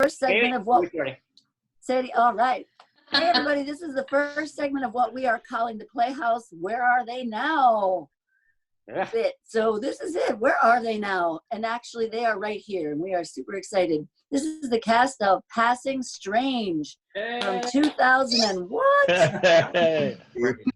first segment of what. All right. Hey, everybody, this is the first segment of what we are calling the Playhouse Where Are They Now? Bit. So this is it. Where are they now? And actually, they are right here, and we are super excited. This is the cast of Passing Strange from 2000 and what?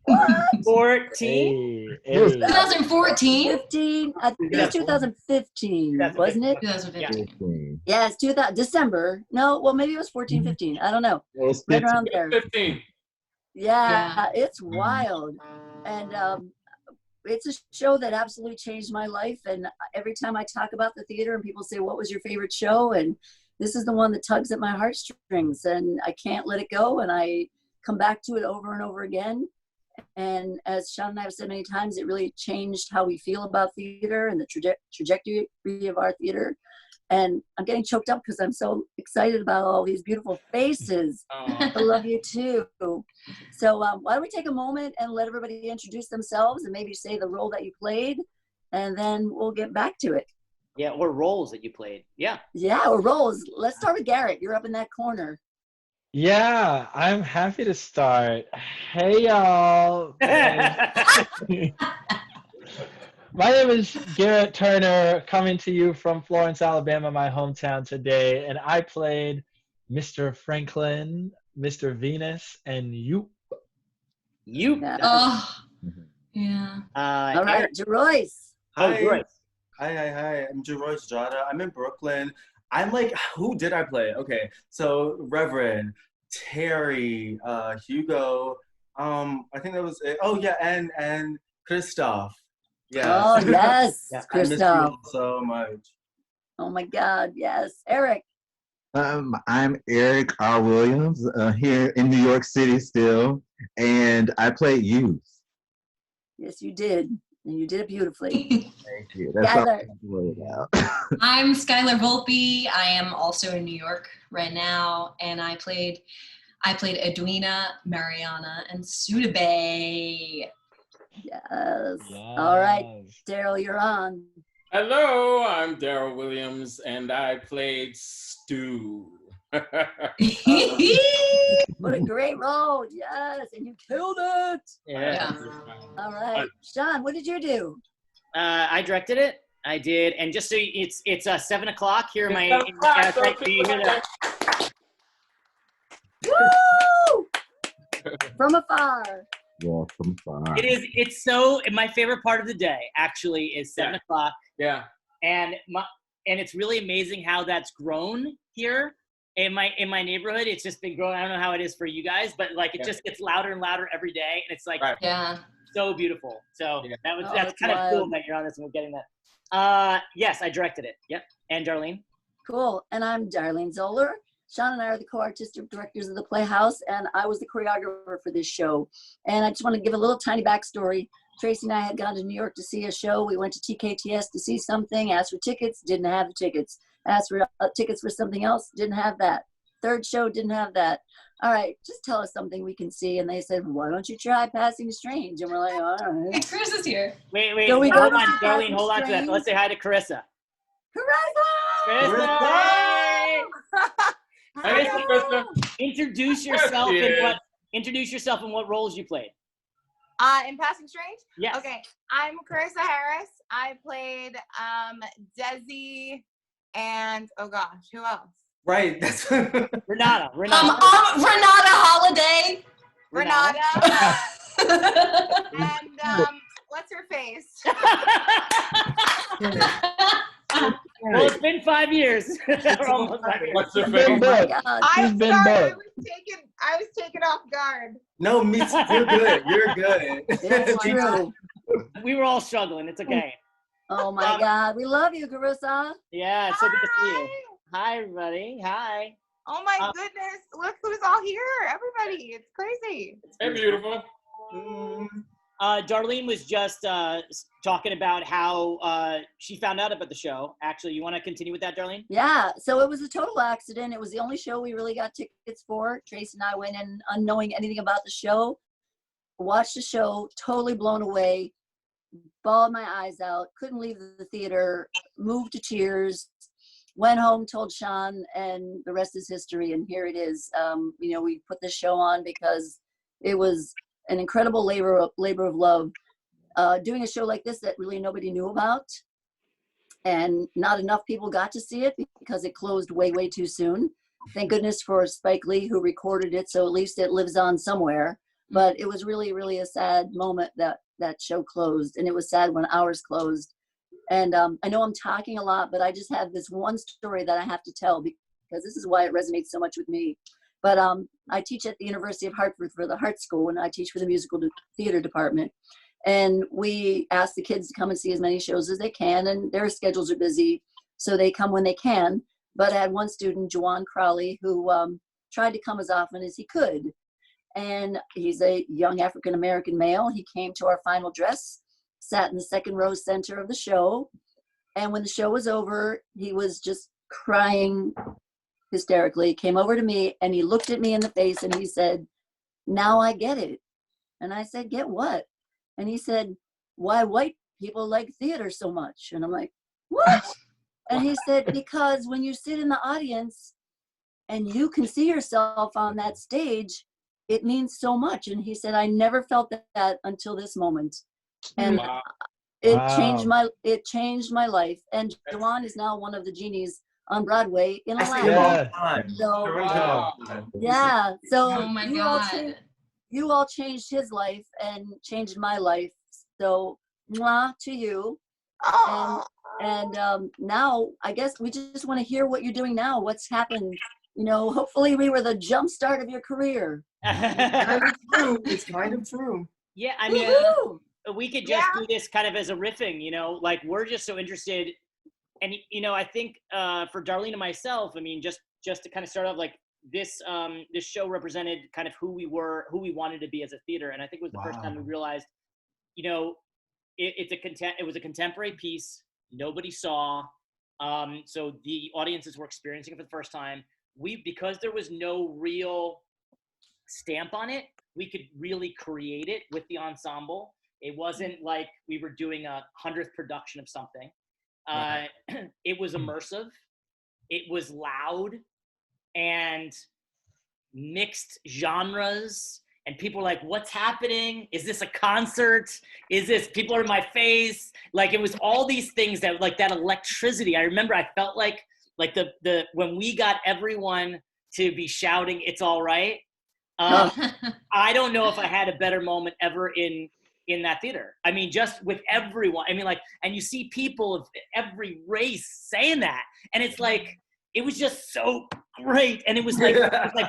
What? 14? 2014? 15? I think it was 2015, wasn't it? 2015. Yeah, it's December. No, well, maybe it was 14, 15. I don't know. Right around there. 15. Yeah, it's wild. And it's a show that absolutely changed my life. And every time I talk about the theater and people say, what was your favorite show? And this is the one that tugs at my heartstrings and I can't let it go. And I come back to it over and over again. And as Sean and I have said many times, it really changed how we feel about theater and the trajectory of our theater. And I'm getting choked up because I'm so excited about all these beautiful faces. I love you too. So why don't we take a moment and let everybody introduce themselves and maybe say the role that you played, and then we'll get back to it. Yeah, or roles that you played. Yeah. Yeah, or roles. Let's start with Garrett. You're up in that corner. Yeah, I'm happy to start. Hey, y'all. My name is Garrett Turner, coming to you from Florence, Alabama, my hometown today. And I played Mr. Franklin, Mr. Venus, and Yoop. You. Yeah. Oh, yeah. All right, Jeroyce. Hi. Hi. I'm Jeroyce Jada. I'm in Brooklyn. I'm like, who did I play? Okay, so Reverend, Terry, Hugo. I think that was it. Oh yeah, and Christoph. Yeah. Oh yes, Yeah, I miss you Christoph. all so much. Oh my God, yes. Eric. I'm Eric R. Williams, here in New York City still, and I played youth. Yes, you did. And you did it beautifully. Thank you. That's all Skylar. I'm worried about. I'm Skylar Volpe. I am also in New York right now, and I played Edwina, Mariana, and Sudabe. Yes. All right, Daryl, you're on. Hello, I'm Daryl Williams, and I played Stu. What a great role. Yes, and you killed it. Yeah. All right. Sean, what did you do? I directed it. I did, and just so it's 7 o'clock here. Do you hear that? Woo! From afar. Yeah, from far. It's so, my favorite part of the day actually is 7 o'clock. Yeah. And it's really amazing how that's grown here in my neighborhood. It's just been growing. I don't know how it is for you guys, but like it just gets louder and louder every day, and it's like so beautiful. So that's kind of cool that you're on this and we're getting that. Yes, I directed it. Yep. And Darlene. Cool. And I'm Darlene Zoller. Sean and I are the co-artistic directors of the Playhouse, and I was the choreographer for this show. And I just want to give a little tiny backstory. Tracy and I had gone to New York to see a show. We went to TKTS to see something, asked for tickets, didn't have the tickets. Asked for tickets for something else, didn't have that. Third show, didn't have that. All right, just tell us something we can see. And they said, why don't you try Passing Strange? And we're like, all right. Hey, Chris is here. Wait, So we hold go on, to Darlene, hold on to that. Strange. Let's say hi to Carissa. Carissa! Carissa! Introduce yourself and what roles you played. In Passing Strange? Yes. Okay, I'm Carissa Harris. I played Desi and, oh gosh, who else? Right. That's Renata. Renata Holiday. Renata. And what's her face? Well, it's been 5 years. What's the Been face? booked. I'm been sorry, booked. I was taken off guard. No, me too. You're good. You're good. It's true. We were all struggling. It's okay. Oh my God, we love you, Carissa. Yeah, it's so good to see you. Hi, everybody. Hi. Oh my goodness, look who's all here. Everybody, it's crazy. Hey, beautiful. Darlene was just talking about how she found out about the show. Actually, you want to continue with that, Darlene? Yeah, so it was a total accident. It was the only show we really got tickets for. Tracy and I went in unknowing anything about the show, watched the show, totally blown away, bawled my eyes out, couldn't leave the theater, moved to tears. went home, told Sean, and the rest is history. And here it is. You know, we put this show on because it was an incredible labor of love. Doing a show like this that really nobody knew about, and not enough people got to see it because it closed way too soon. Thank goodness for Spike Lee, who recorded it, so at least it lives on somewhere. But it was really a sad moment that that show closed, and it was sad when ours closed. And I know I'm talking a lot, but I just have this one story that I have to tell because this is why it resonates so much with me. But I teach at the University of Hartford for the Hart School, and I teach for the musical theater department. And we ask the kids to come and see as many shows as they can, and their schedules are busy, so they come when they can. But I had one student, Juwan Crowley, who tried to come as often as he could. And he's a young African-American male. He came to our final dress, sat in the second row center of the show. And when the show was over, he was just crying hysterically. He came over to me and he looked at me in the face and he said, "Now I get it." And I said, "Get what?" And he said, "Why white people like theater so much." And I'm like, "What?" And he said, "Because when you sit in the audience and you can see yourself on that stage, it means so much." And he said, "I never felt that until this moment." And it changed my life. And Juwan is now one of the genies on Broadway in Atlanta. Yeah. So oh my God. You all changed his life and changed my life. So mwah to you. And now I guess we just want to hear what you're doing now. What's happened? You know, hopefully we were the jump start of your career. It's kind of true. Yeah, I mean, we could just do this kind of as a riffing, you know, like we're just so interested. And, you know, I think for Darlene and myself, I mean, just to kind of start off, like this show represented kind of who we were, who we wanted to be as a theater. And I think it was the first time we realized, you know, it was a contemporary piece. Nobody saw. So the audiences were experiencing it for the first time. Because there was no real stamp on it, we could really create it with the ensemble. It wasn't like we were doing a 100th production of something. It was immersive. It was loud and mixed genres. And people were like, "What's happening? Is this a concert? Is this, people are in my face?" Like, it was all these things that, like, that electricity. I remember I felt like the when we got everyone to be shouting, "It's all right." I don't know if I had a better moment ever in that theater. I mean, just with everyone. I mean, like, and you see people of every race saying that, and it's like, it was just so great. And it was like,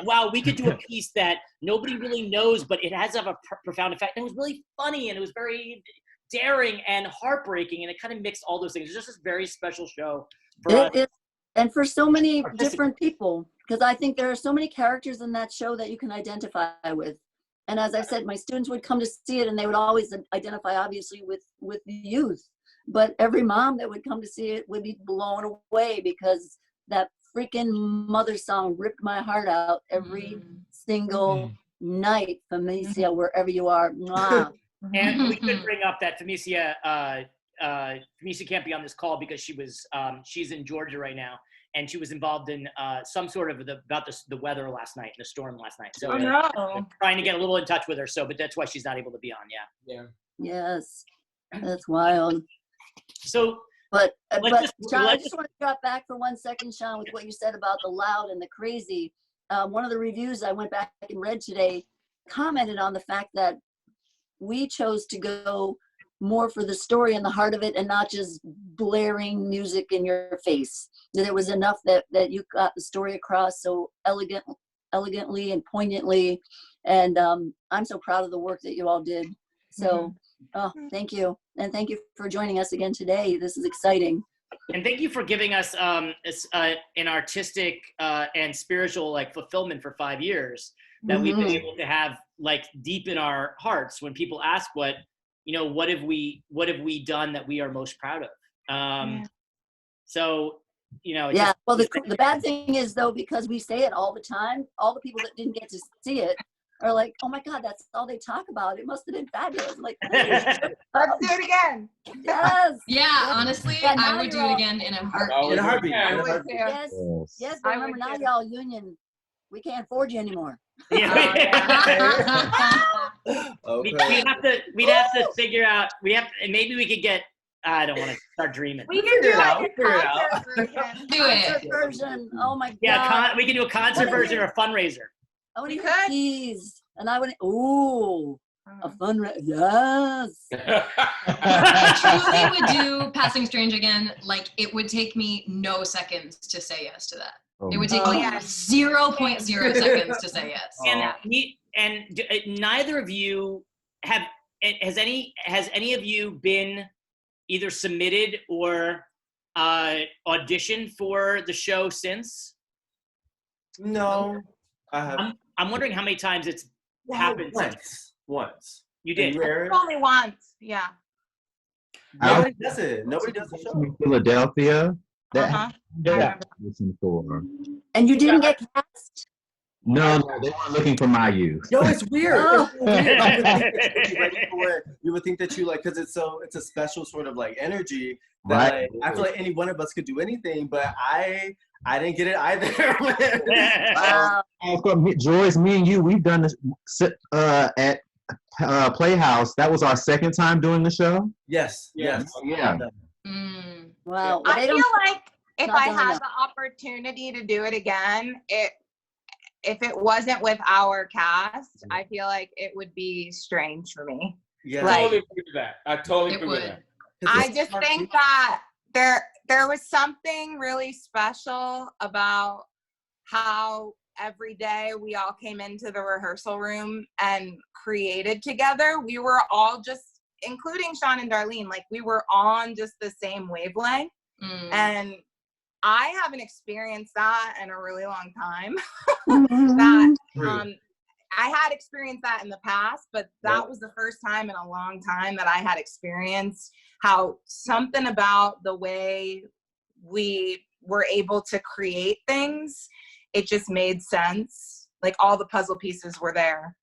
wow, we could do a piece that nobody really knows, but it has a profound effect. And it was really funny, and it was very daring and heartbreaking, and it kind of mixed all those things. It was just this very special show for us. And for so many different people, because I think there are so many characters in that show that you can identify with. And as I said, my students would come to see it and they would always identify, obviously, with the youth. But every mom that would come to see it would be blown away because that freaking mother song ripped my heart out every single night. Famecia, wherever you are. Mwah. And we could bring up that Famecia can't be on this call because she's in Georgia right now, and she was involved in some sort of the weather last night, the storm last night. So trying to get a little in touch with her. So, but that's why she's not able to be on. Yeah. Yes, that's wild. So, but Sean, I just want to drop back for 1 second, Sean, with what you said about the loud and the crazy. One of the reviews I went back and read today commented on the fact that we chose to go more for the story and the heart of it, and not just blaring music in your face. That it was enough that you got the story across so elegantly and poignantly. And I'm so proud of the work that you all did. So thank you. And thank you for joining us again today. This is exciting. And thank you for giving us an artistic and spiritual, like, fulfillment for 5 years that we've been able to have, like, deep in our hearts when people ask what have we done that we are most proud of? So, you know. Well, the bad thing is, though, because we say it all the time, all the people that didn't get to see it are like, oh my God, that's all they talk about. It must have been fabulous. I'm like, let's do it again. yes. Yeah, honestly, Yeah, I would do it again in a heartbeat. In a heartbeat. I In a would heartbeat. too. Yes. Yes, but remember now y'all union, we can't afford you anymore. Okay. We'd have to figure out. Maybe we could get. I don't want to start dreaming. We can do like a Figure it out. concert version. Do it. Concert version. Oh my God. Yeah, we can do a concert version or a fundraiser. I want to We hear could. keys. And I went, ooh, a fundraiser. Yes. I truly would do Passing Strange again. Like, it would take me no seconds to say yes to that. It would take me yeah. 0.0 seconds to say yes. And neither of you has any of you been either submitted or auditioned for the show since? No, I have. I'm wondering how many times it's happened since. Once. You did. Only once. Yeah. Nobody does it. Nobody does the show. In Philadelphia. That Yeah. listen for. And you didn't get cast? No, they weren't looking for my youth. No, it's weird. Oh. It's weird. You would think that you like, because it's a special sort of like energy that Right. like, I feel like any one of us could do anything, but I didn't get it either. Joyce, me and you, we've done this at Playhouse. That was our second time doing the show. Yes. Yeah. Wow. I feel like if Not I done had enough. the opportunity to do it again, if it wasn't with our cast, I feel like it would be strange for me. Yeah. Like, Totally agree with that. I totally It agree with would. that. I just think that there was something really special about how every day we all came into the rehearsal room and created together. We were all just, including Sean and Darlene, like we were on just the same wavelength. And I haven't experienced that in a really long time. That I had experienced that in the past, but that was the first time in a long time that I had experienced how something about the way we were able to create things, it just made sense. Like all the puzzle pieces were there.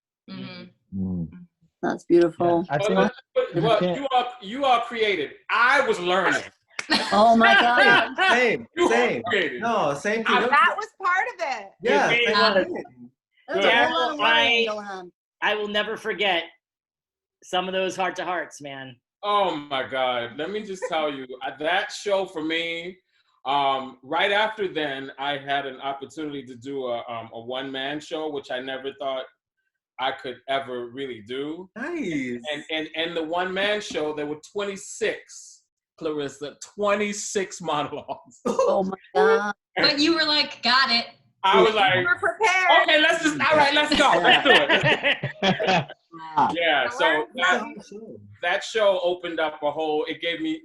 That's beautiful. Yeah, Well, you all created. I was learning. Oh my God. Same. No, same thing. That was part of it. Yeah. That's a whole lot of worrying going on. I will never forget some of those heart-to-hearts, man. Oh my God. Let me just tell you, that show for me, right after then, I had an opportunity to do a one-man show, which I never thought I could ever really do. Nice. And the one-man show, there were 26, Clarissa, 26 monologues. Oh my God. But you were like, got it. I was like, We're prepared. okay, let's go. Let's do it. Yeah, so that show opened up a whole, it gave me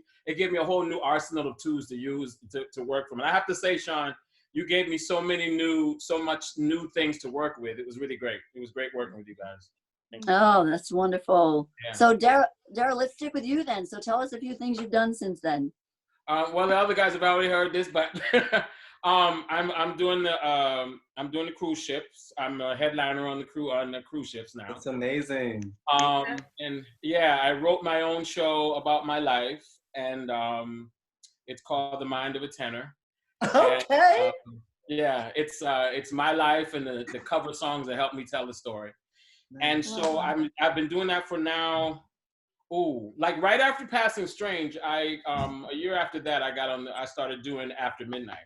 a whole new arsenal of tools to use to work from. And I have to say, Sean, you gave me so much new things to work with. It was really great. It was great working with you guys. Oh, that's wonderful. Yeah. So Dara, let's stick with you then. So tell us a few things you've done since then. Well, the other guys have already heard this, but I'm doing the cruise ships. I'm a headliner on the cruise ships now. It's amazing. And yeah, I wrote my own show about my life, and it's called The Mind of a Tenor. Okay. And, yeah, it's my life and the cover songs that help me tell the story. And so I've been doing that for now. Like right after Passing Strange, a year after that, I started doing After Midnight.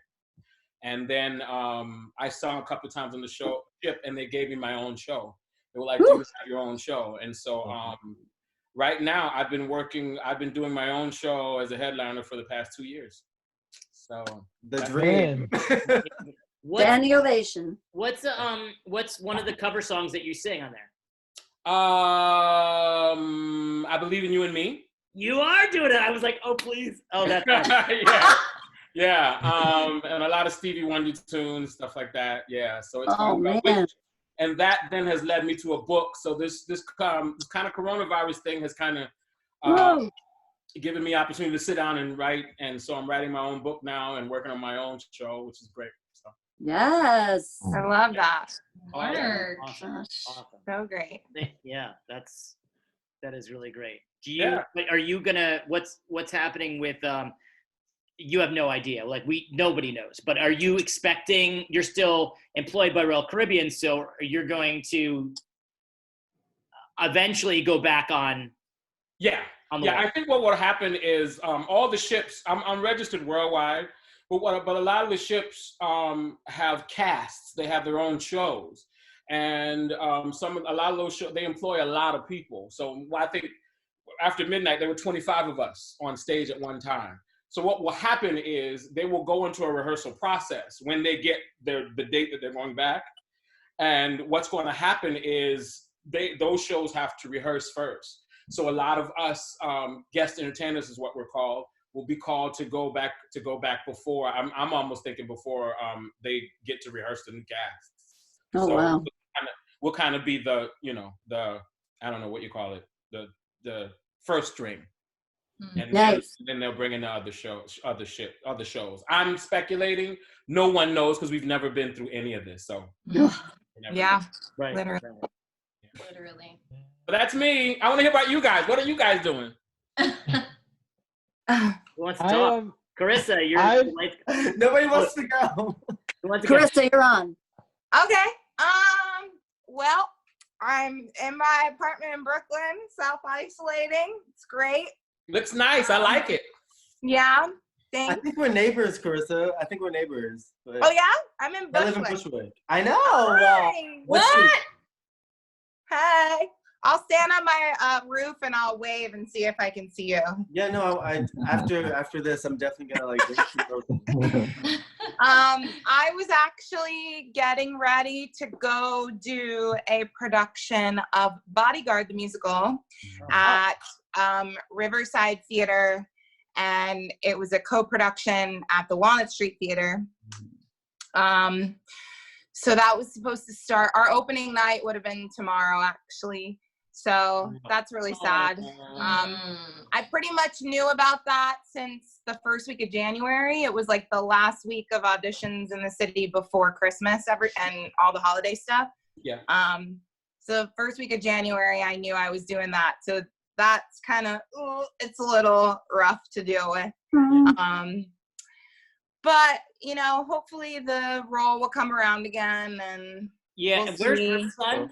And then I saw a couple of times on the show, and they gave me my own show. They were like, "You have your own show." And so right now, I've been doing my own show as a headliner for the past 2 years. So the dream. Standing ovation. What's one of the cover songs that you sing on there? I Believe in You and Me. You are doing it. I was like, oh please. Oh, that's yeah. And a lot of Stevie Wonder tunes, stuff like that. Yeah. So it's and that then has led me to a book. So this kind of coronavirus thing has kind of given me opportunity to sit down and write. And so I'm writing my own book now and working on my own show, which is great. So. Yes. I love that. Awesome. So great. Yeah, that is really great. Do you are you gonna what's happening with you have no idea, like nobody knows, but are you expecting, you're still employed by Royal Caribbean, so you're going to eventually go back on I think what will happen is all the ships, I'm registered worldwide, but a lot of the ships have casts. They have their own shows, and a lot of those shows, they employ a lot of people. So I think after midnight there were 25 of us on stage at one time. So what will happen is they will go into a rehearsal process when they get the date that they're going back, and what's going to happen is those shows have to rehearse first. So a lot of us guest entertainers is what we're called, will be called to go back before. I'm almost thinking before they get to rehearse the new cast. Oh, so wow. We'll kind of be the I don't know what you call it, the first string. And nice. then they'll bring in the other shows. I'm speculating. No one knows because we've never been through any of this. So yeah, right. Literally. But that's me. I want to hear about you guys. What are you guys doing? Who wants to talk? Carissa, nobody wants to go. Carissa, you're on. Okay. Well, I'm in my apartment in Brooklyn, self-isolating. It's great. Looks nice. I like it. Yeah. Thanks. I think we're neighbors, Carissa. I think we're neighbors. Oh yeah? I'm in Bushwick. I live in Bushwick. I know. Hi. What? Hey. I'll stand on my roof and I'll wave and see if I can see you. Yeah, no. After this, I'm definitely gonna I was actually getting ready to go do a production of Bodyguard the musical at Riverside Theater, and it was a co-production at the Walnut Street Theater. So that was supposed to start. Our opening night would have been tomorrow, actually. So that's really sad. I pretty much knew about that since the first week of January. It was like the last week of auditions in the city before Christmas and all the holiday stuff. Yeah. So first week of January, I knew I was doing that. So that's kind of, it's a little rough to deal with. But, hopefully the role will come around again. And yeah, and where's Riverside?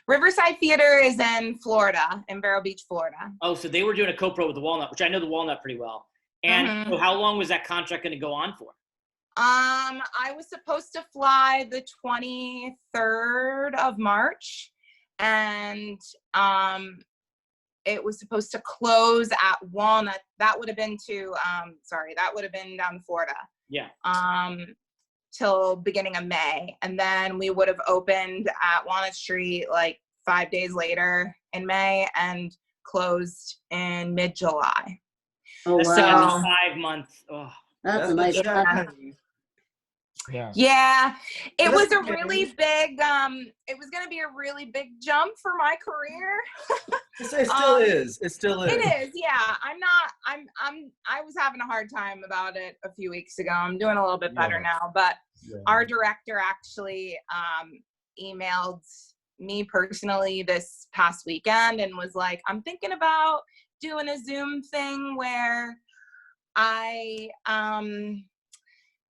Riverside Theater is in Florida, in Vero Beach, Florida. Oh, so they were doing a co-pro with the Walnut, which I know the Walnut pretty well. And so how long was that contract going to go on for? I was supposed to fly the 23rd of March, and it was supposed to close at Walnut. That would have been down in Florida. Yeah. Till beginning of May, and then we would have opened at Walnut Street like 5 days later in May and closed in mid-July. Oh, wow. 5 months. Oh, that's a nice time. Yeah, it was a really big, it was going to be a really big jump for my career. It still is. It still is. It is, yeah. I was having a hard time about it a few weeks ago. I'm doing a little bit better now, but our director actually emailed me personally this past weekend and was like, I'm thinking about doing a Zoom thing where I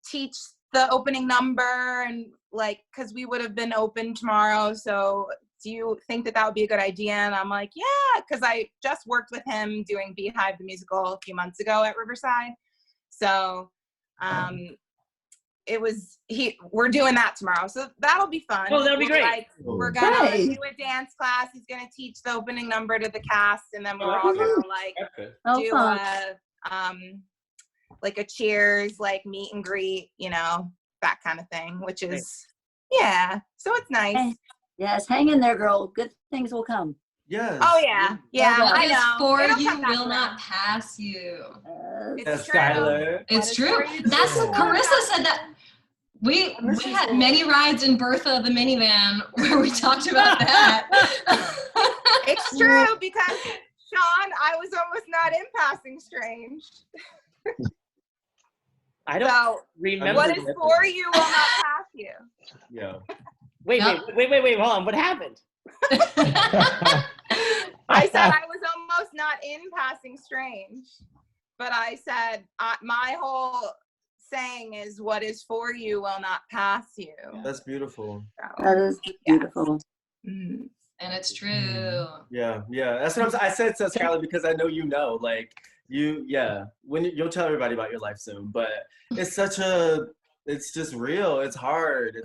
teach the opening number, and like, because we would have been open tomorrow, so do you think that would be a good idea? And I'm like, yeah, because I just worked with him doing Beehive the musical a few months ago at Riverside, so we're doing that tomorrow, so that'll be fun. Oh, that'll be great. We're gonna do a dance class. He's gonna teach the opening number to the cast, and then we're all gonna do like a cheers, like meet and greet, that kind of thing, which is, so it's nice. Yes, hang in there, girl. Good things will come. Yes. Oh, yeah. Yeah, I know. For you will not pass you. It's true. Skylar. It's true. That's what Carissa said that. We had many rides in Bertha the minivan where we talked about that. It's true, because Sean, I was almost not in Passing Strange. I don't remember. What is for you will not pass you. Yeah. Wait, hold on. What happened? I said I was almost not in Passing Strange, but I said my whole saying is, what is for you will not pass you. That's beautiful. That is beautiful. Yes. Mm-hmm. And it's true. Yeah. That's what I said, Skylar, because I know like when you'll tell everybody about your life soon, but it's just real. It's hard.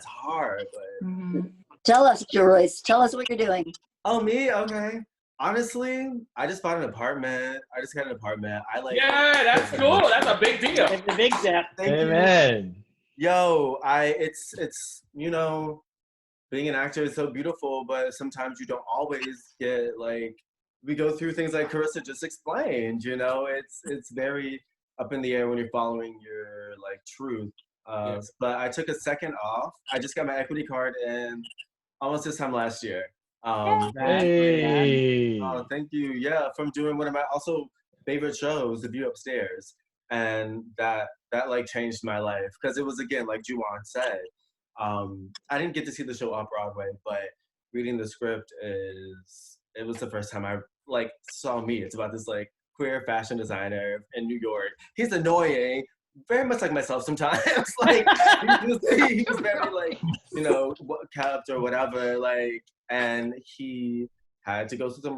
But Tell us, Joyce. Tell us what you're doing. Oh, me? Okay. Honestly, I just bought an apartment. I like. Yeah, that's cool. That's a big deal. It's a big step. Amen. Yo, it's being an actor is so beautiful, but sometimes you don't always get we go through things like Carissa just explained. It's very up in the air when you're following your truth. But I took a second off. I just got my equity card in almost this time last year. Hey. Oh, thank you. Yeah, from doing one of my also favorite shows, The View Upstairs, and that changed my life because it was, again, like Juwan said, I didn't get to see the show off Broadway, but reading the script it was the first time I saw me. It's about this queer fashion designer in New York. He's annoying, very much like myself sometimes. He was very kept or whatever, and he had to go through a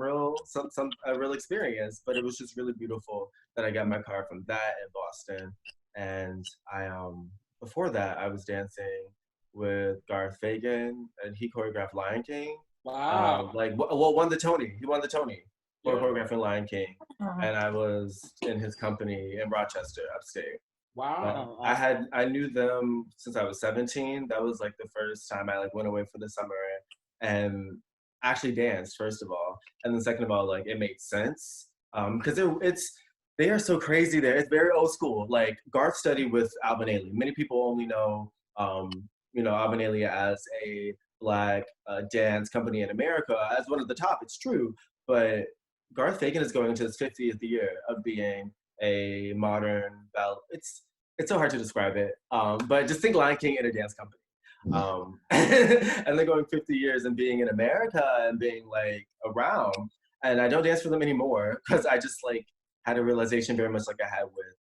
real experience, but it was just really beautiful that I got my car from that in Boston. And I before that I was dancing with Garth Fagan, and he choreographed Lion King. Wow. Won the Tony. He won the Tony for choreographing Lion King. And I was in his company in Rochester, upstate. Wow. I knew them since I was 17. That was the first time I went away for the summer and actually danced, first of all. And then second of all, it made sense. Because they are so crazy there. It's very old school. Garth studied with Alvin Ailey. Many people only know Alvin Ailey as a Black dance company in America as one of the top. It's true, but Garth Fagan is going into his 50th year of being a modern ballet. It's so hard to describe it, but just think Lion King in a dance company. And then going 50 years and being in America and being around. And I don't dance for them anymore because I just had a realization very much I had with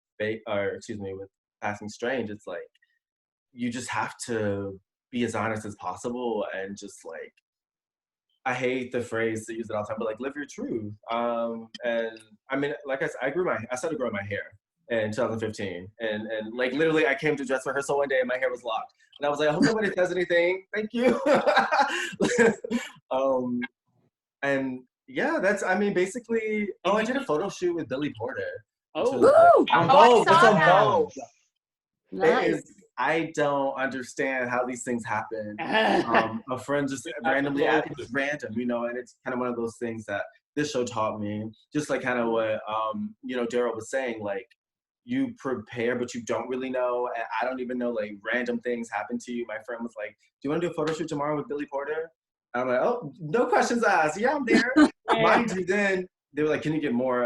Passing Strange. It's you just have to be as honest as possible and just I hate the phrase to use it all the time, but live your truth. And I mean, I said, I started growing my hair in 2015, and literally I came to dress rehearsal one day and my hair was locked, and I was I hope nobody says anything. Thank you. And yeah, that's basically. Oh, I did a photo shoot with Billy Porter. Oh, on Vogue. That's on Vogue. Nice. I don't understand how these things happen. A friend just randomly asked, it's random, and it's kind of one of those things that this show taught me. Just kind of what Daryl was saying, you prepare, but you don't really know. And I don't even know, random things happen to you. My friend was like, do you want to do a photo shoot tomorrow with Billy Porter? And I'm like, oh, no questions asked. Yeah, I'm there. Mind you, then they were like, can you get more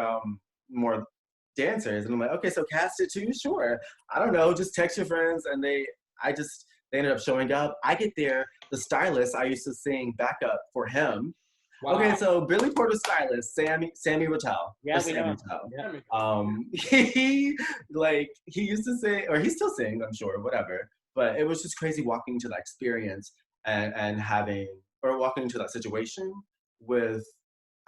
dancers? And I'm like, okay, so cast it too? Sure. I don't know, just text your friends. And they ended up showing up. I get there, the stylist, I used to sing backup for him. Wow. Okay, so Billy Porter's stylist, Sammy Rattel. Yeah, we know. He used to sing, or he still sings, I'm sure, whatever. But it was just crazy walking into that experience and walking into that situation with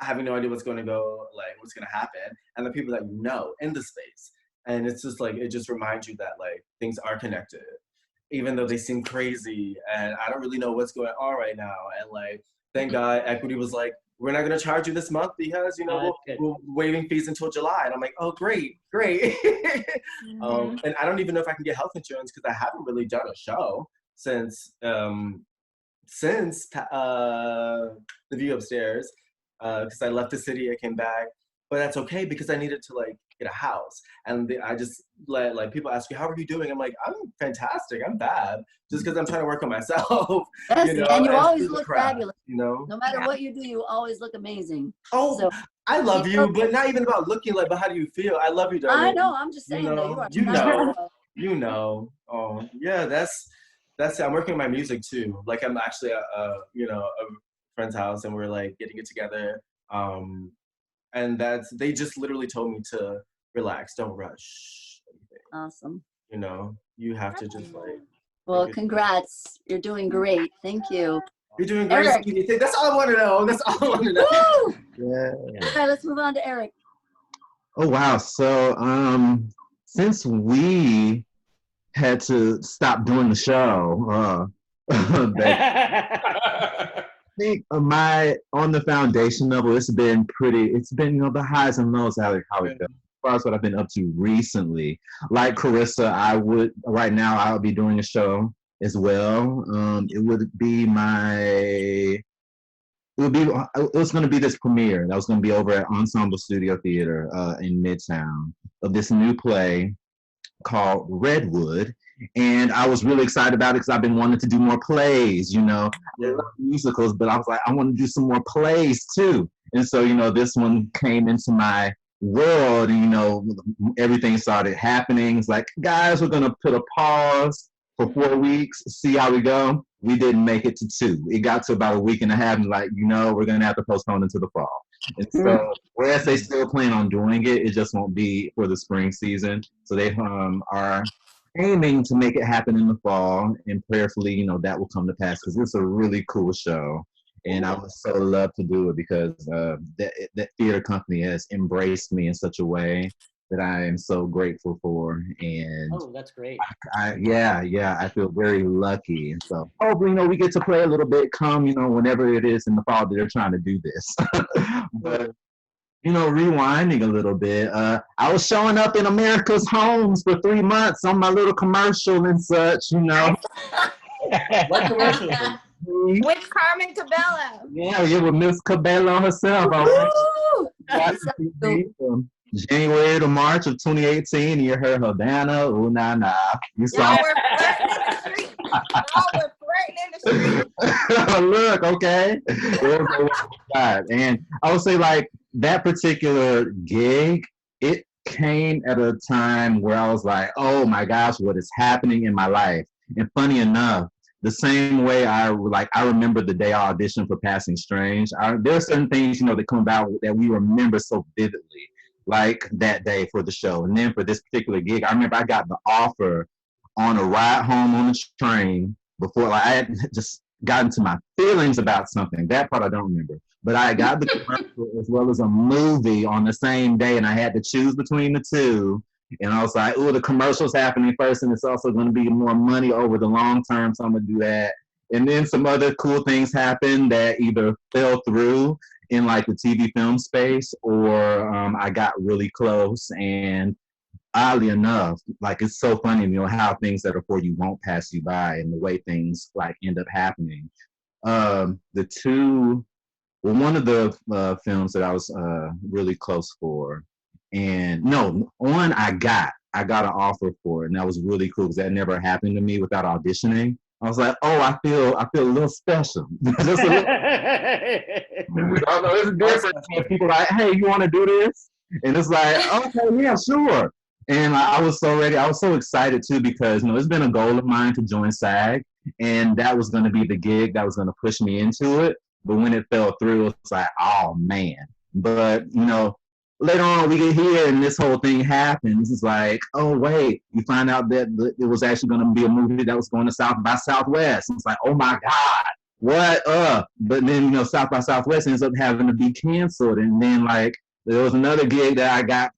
having no idea what's going to go, what's going to happen, and the people that you know in the space. And it's just it just reminds you that things are connected, even though they seem crazy, and I don't really know what's going on right now. And thank God, Equity was we're not going to charge you this month because we're waiving fees until July. And I'm like, oh, great. And I don't even know if I can get health insurance because I haven't really done a show since The View Upstairs. Because I left the city, I came back, but that's okay because I needed to get a house. And I just let people ask me, how are you doing? I'm like, I'm fantastic, I'm bad, just because I'm trying to work on myself. Yes, and you always look fabulous. No matter what you do, you always look amazing. Oh, so, I love you, but not even about looking but how do you feel? I love you, darling. I know, I'm just saying that you are. You know. Oh, yeah, that's That's it. I'm working on my music too. Like I'm actually at a friend's house, and we're like getting it together. And they just literally told me to relax, don't rush anything. Awesome. You know, you have to just like. Well, congrats. You're doing great. Thank you. You're doing great, Sweetie. That's all I want to know. That's all I want to know. Woo! Yeah. All right, let's move on to Eric. Oh wow. So since we had to stop doing the show, I think on the foundation level, it's been the highs and lows, how it goes. As far as what I've been up to recently, like Carissa, right now I'll be doing a show as well. It was going to be this premiere that was going to be over at Ensemble Studio Theater in Midtown of this new play called Redwood. And I was really excited about it because I've been wanting to do more plays, I love musicals, but I was like, I want to do some more plays too. And so, this one came into my world and, everything started happening. It's like, guys, we're going to put a pause for 4 weeks, see how we go. We didn't make it to 2. It got to about a week and a half, and like, we're going to have to postpone into the fall. And so, whereas they still plan on doing it, it just won't be for the spring season. So they are aiming to make it happen in the fall, and prayerfully, that will come to pass because it's a really cool show. And I would so love to do it because that theater company has embraced me in such a way that I am so grateful for. And that's great. I feel very lucky. And so hopefully, we get to play a little bit come, whenever it is in the fall that they're trying to do this. But rewinding a little bit, I was showing up in America's homes for 3 months on my little commercial and such, What commercial? With Carmen Cabello. Yeah, with Miss Cabello herself. January to March of 2018, you heard Havana, ooh, nah, nah. You saw we're flirting in the street. Look, okay. And I would say, like, that particular gig, it came at a time where I was like, oh my gosh, what is happening in my life? And funny enough, the same way I remember the day I auditioned for Passing Strange, there are certain things, that come about that we remember so vividly, like that day for the show. And then for this particular gig, I remember I got the offer on a ride home on the train before, I had just gotten to my feelings about something. That part I don't remember. But I got the commercial as well as a movie on the same day, and I had to choose between the two. And I was like, oh, the commercial's happening first, and it's also going to be more money over the long term, so I'm going to do that. And then some other cool things happened that either fell through in like the TV film space, or I got really close. And oddly enough, like, it's so funny, how things that are for you won't pass you by, and the way things like end up happening. One of the films that I was really close for, and one I got an offer for it, and that was really cool because that never happened to me without auditioning. I was like, oh, I feel a little special. Just a little. It's different when people are like, hey, you want to do this? And it's like, okay, yeah, sure. And I was so ready. I was so excited too because it's been a goal of mine to join SAG, and that was going to be the gig that was going to push me into it. But when it fell through, it's like, oh man. But later on we get here and this whole thing happens. It's like, oh wait, you find out that it was actually going to be a movie that was going to South by Southwest. It's like, oh my God, what up? But then South by Southwest ends up having to be canceled, and then like there was another gig that I got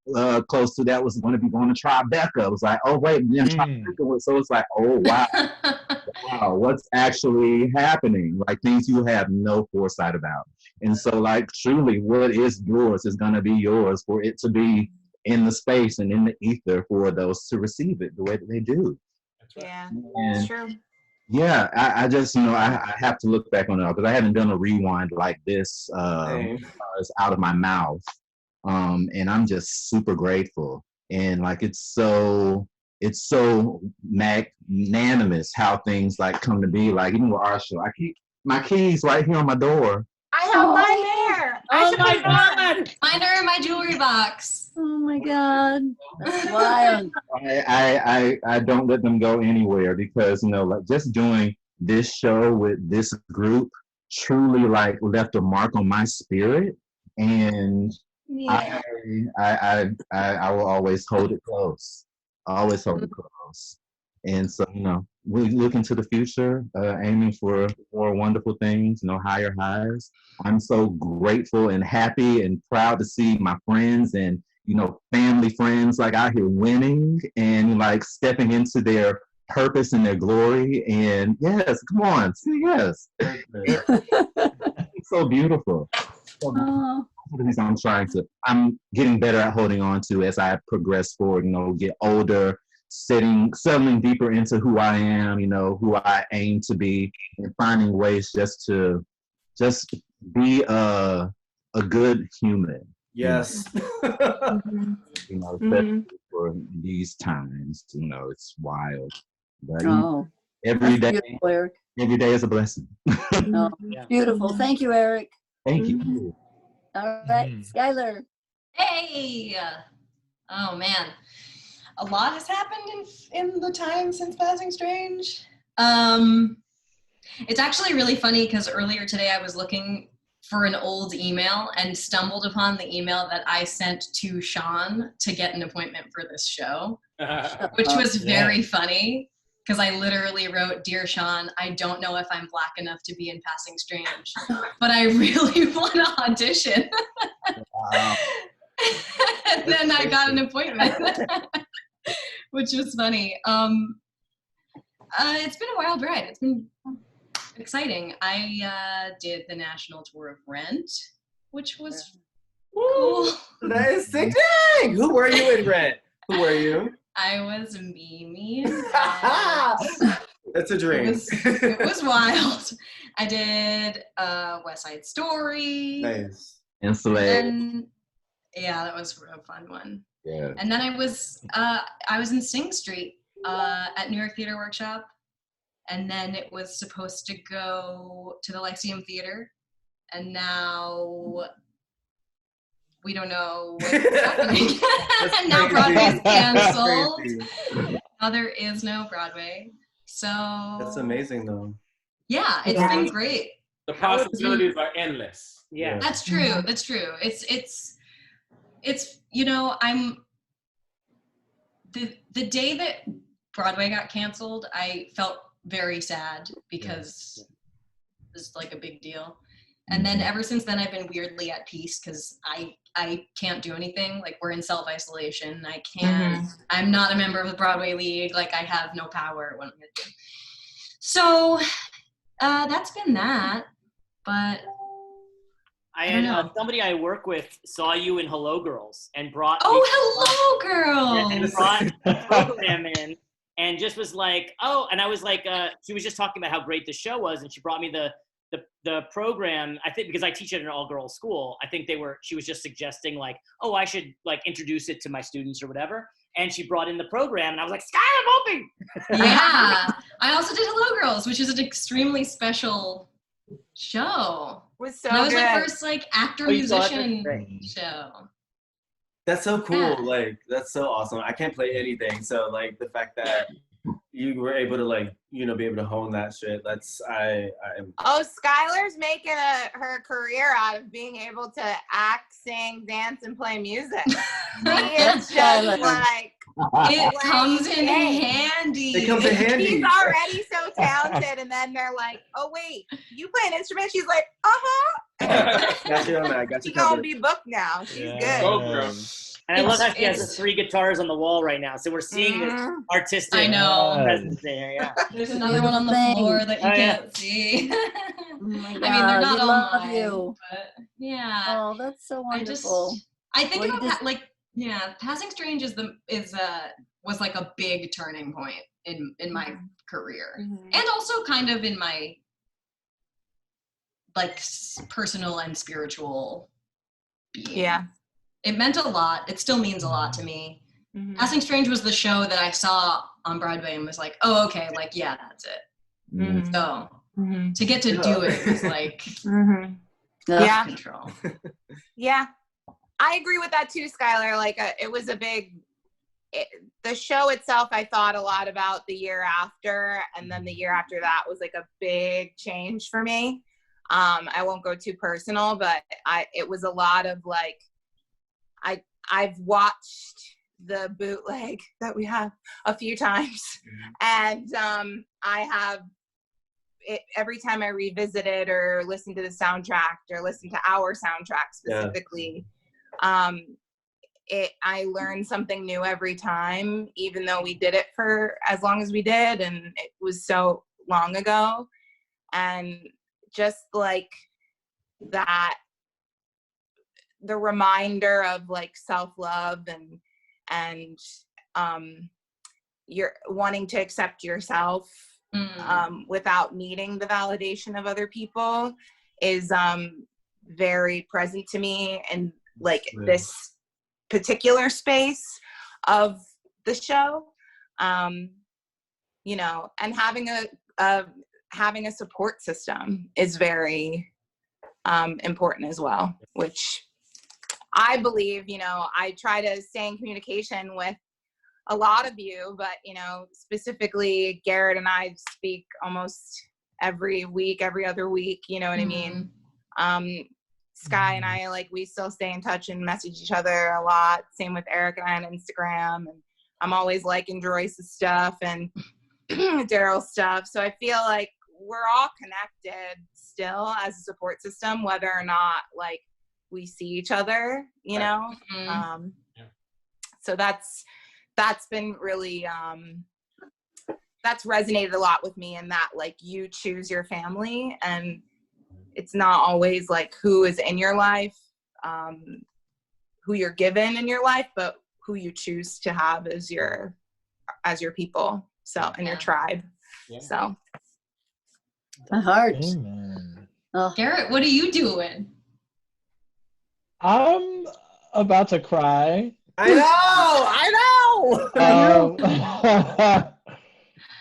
close to that was going to be going to Tribeca. It was like, oh wait, then Tribeca. So it's like, oh wow. Wow, what's actually happening? Like things you have no foresight about. And so like truly what is yours is going to be yours for it to be in the space and in the ether for those to receive it the way that they do. That's right. Yeah, and that's true. Yeah, I just, I have to look back on it because I haven't done a rewind like this out of my mouth. And I'm just super grateful. And like, it's so magnanimous how things like come to be. Like even with our show, I keep my keys right here on my door. I have mine there. Oh my God! Mine are in my jewelry box. Oh my God. That's wild. I don't let them go anywhere because, you know, like just doing this show with this group truly like left a mark on my spirit. And Yeah. I will always hold it close. Always hold it close. And so, you know, we look into the future, aiming for more wonderful things, you know, higher highs. I'm so grateful and happy and proud to see my friends and, you know, family friends like out here winning and like stepping into their purpose and their glory. And yes, come on, say yes. It's so beautiful. So beautiful. I'm getting better at holding on to as I progress forward, you know, get older, settling deeper into who I am, you know, who I aim to be, and finding ways just to be a good human. Yes. You know, especially for these times, you know, it's wild. But every day is a blessing. Beautiful. Thank you, Eric. Thank you. All right, Skylar. Hey! Oh man, a lot has happened in the time since Passing Strange. It's actually really funny because earlier today I was looking for an old email and stumbled upon the email that I sent to Sean to get an appointment for this show, which was very funny. Because I literally wrote, "Dear Sean, I don't know if I'm Black enough to be in Passing Strange, but I really want to audition." Wow. And then I got an appointment, which was funny. It's been a wild ride. It's been exciting. I did the national tour of Rent, which was cool. That is sick. Dang! Who were you in Rent? Who were you? I was Mimi. That's a dream. It was wild. I did West Side Story. Nice. And yeah, that was a fun one. Yeah. And then I was in Sing Street at New York Theater Workshop, and then it was supposed to go to the Lyceum Theater, and now we don't know what's happening. And now Broadway's canceled. Now there is no Broadway. So that's amazing though. Yeah, it's been great. The possibilities are endless. Yeah. That's true. That's true. It's you know, I'm the day that Broadway got canceled, I felt very sad because it was like a big deal. And then ever since then, I've been weirdly at peace because I can't do anything. Like, we're in self-isolation. I can't, I'm not a member of the Broadway League. Like, I have no power. What I'm gonna do. So that's been that. But I had somebody I work with saw you in Hello Girls and brought Hello Girls! And brought the program in and just was like, oh, and I was like, she was just talking about how great the show was, and she brought me the program, I think, because I teach at an all-girls school. I think she was just suggesting like, oh, I should like introduce it to my students or whatever. And she brought in the program and I was like, Skylar Volpe! Yeah. I also did Hello Girls, which is an extremely special show. It was so that was good. my first like actor-musician show. That's so cool. Yeah. Like, that's so awesome. I can't play anything. So like the fact that you were able to like, you know, be able to hone that shit. That's Oh, Skylar's making her career out of being able to act, sing, dance, and play music. It's just like it comes in handy. It comes in handy. He's already so talented, and then they're like, "Oh wait, you play an instrument?" She's like, Got you on that. Got you She's gonna be booked now. She's good. Go, girl. And I love how she has the 3 guitars on the wall right now. So we're seeing this artistic presence there. Yeah. There's another one on the floor that you can't see. Oh my God, I mean, they're not all mine, you. but yeah. Oh, that's so wonderful. I think about like, yeah, Passing Strange was like a big turning point in my career, and also kind of in my like personal and spiritual being. Yeah. It meant a lot. It still means a lot to me. Passing Strange was the show that I saw on Broadway and was like, oh, okay, like, yeah, that's it. So to get to do it was like, Yeah. Control. Yeah. I agree with that too, Skylar. Like it was a big, the show itself, I thought a lot about the year after, and then the year after that was like a big change for me. I won't go too personal, but it was a lot of like, I've watched the bootleg that we have a few times, and I have it every time I revisit it or listen to the soundtrack or listen to our soundtrack specifically. I learned something new every time, even though we did it for as long as we did, and it was so long ago. And just like that, the reminder of like self-love and you're wanting to accept yourself without needing the validation of other people is very present to me, and like this particular space of the show, you know, and having a support system is very important as well, which I believe, you know, I try to stay in communication with a lot of you, but, you know, specifically Garrett and I speak almost every week, every other week, you know what I mean? Sky and I, like, we still stay in touch and message each other a lot. Same with Eric and I on Instagram. And I'm always liking Joyce's stuff and Daryl's stuff. So I feel like we're all connected still as a support system, whether or not, like, we see each other, you know? So that's been really, that's resonated a lot with me, in that, like, you choose your family, and it's not always like who is in your life, who you're given in your life, but who you choose to have as your people. So, and your tribe. So. My heart. Amen. Oh. Garrett, what are you doing? I'm about to cry. I know.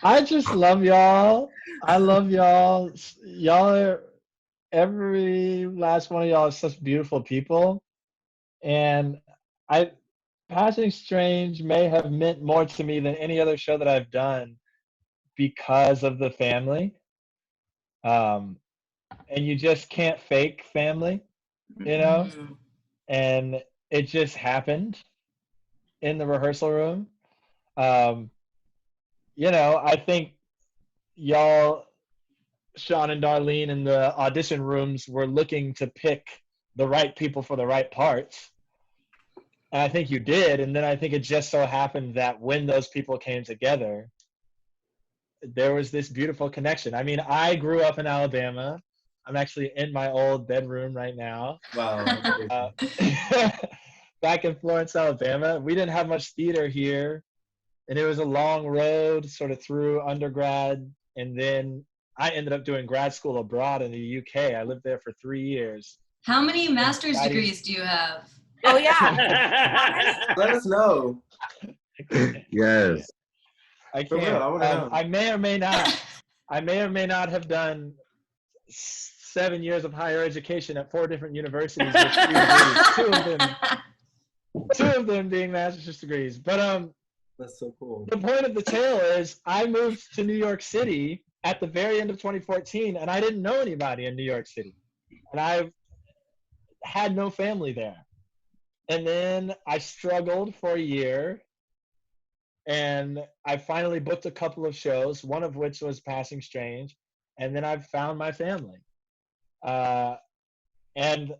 I just love y'all. I love y'all. Y'all are, every last one of y'all is such beautiful people. And Passing Strange may have meant more to me than any other show that I've done because of the family. And you just can't fake family, you know? And it just happened in the rehearsal room. You know, I think y'all, Sean and Darlene, in the audition rooms were looking to pick the right people for the right parts. And I think you did. And then I think it just so happened that when those people came together, there was this beautiful connection. I mean, I grew up in Alabama. I'm actually in my old bedroom right now. Wow. Back in Florence, Alabama. We didn't have much theater here. And it was a long road sort of through undergrad. And then I ended up doing grad school abroad in the UK. I lived there for 3 years. How many master's degrees do you have? Oh, yeah. Let us know. Yes. I can't. I may or may not. I may or may not have done 7 years of higher education at 4 different universities with 3 degrees. Two of them being master's degrees. But that's so cool. The point of the tale is I moved to New York City at the very end of 2014, and I didn't know anybody in New York City. And I had no family there. And then I struggled for a year, and I finally booked a couple of shows, one of which was Passing Strange, and then I found my family. And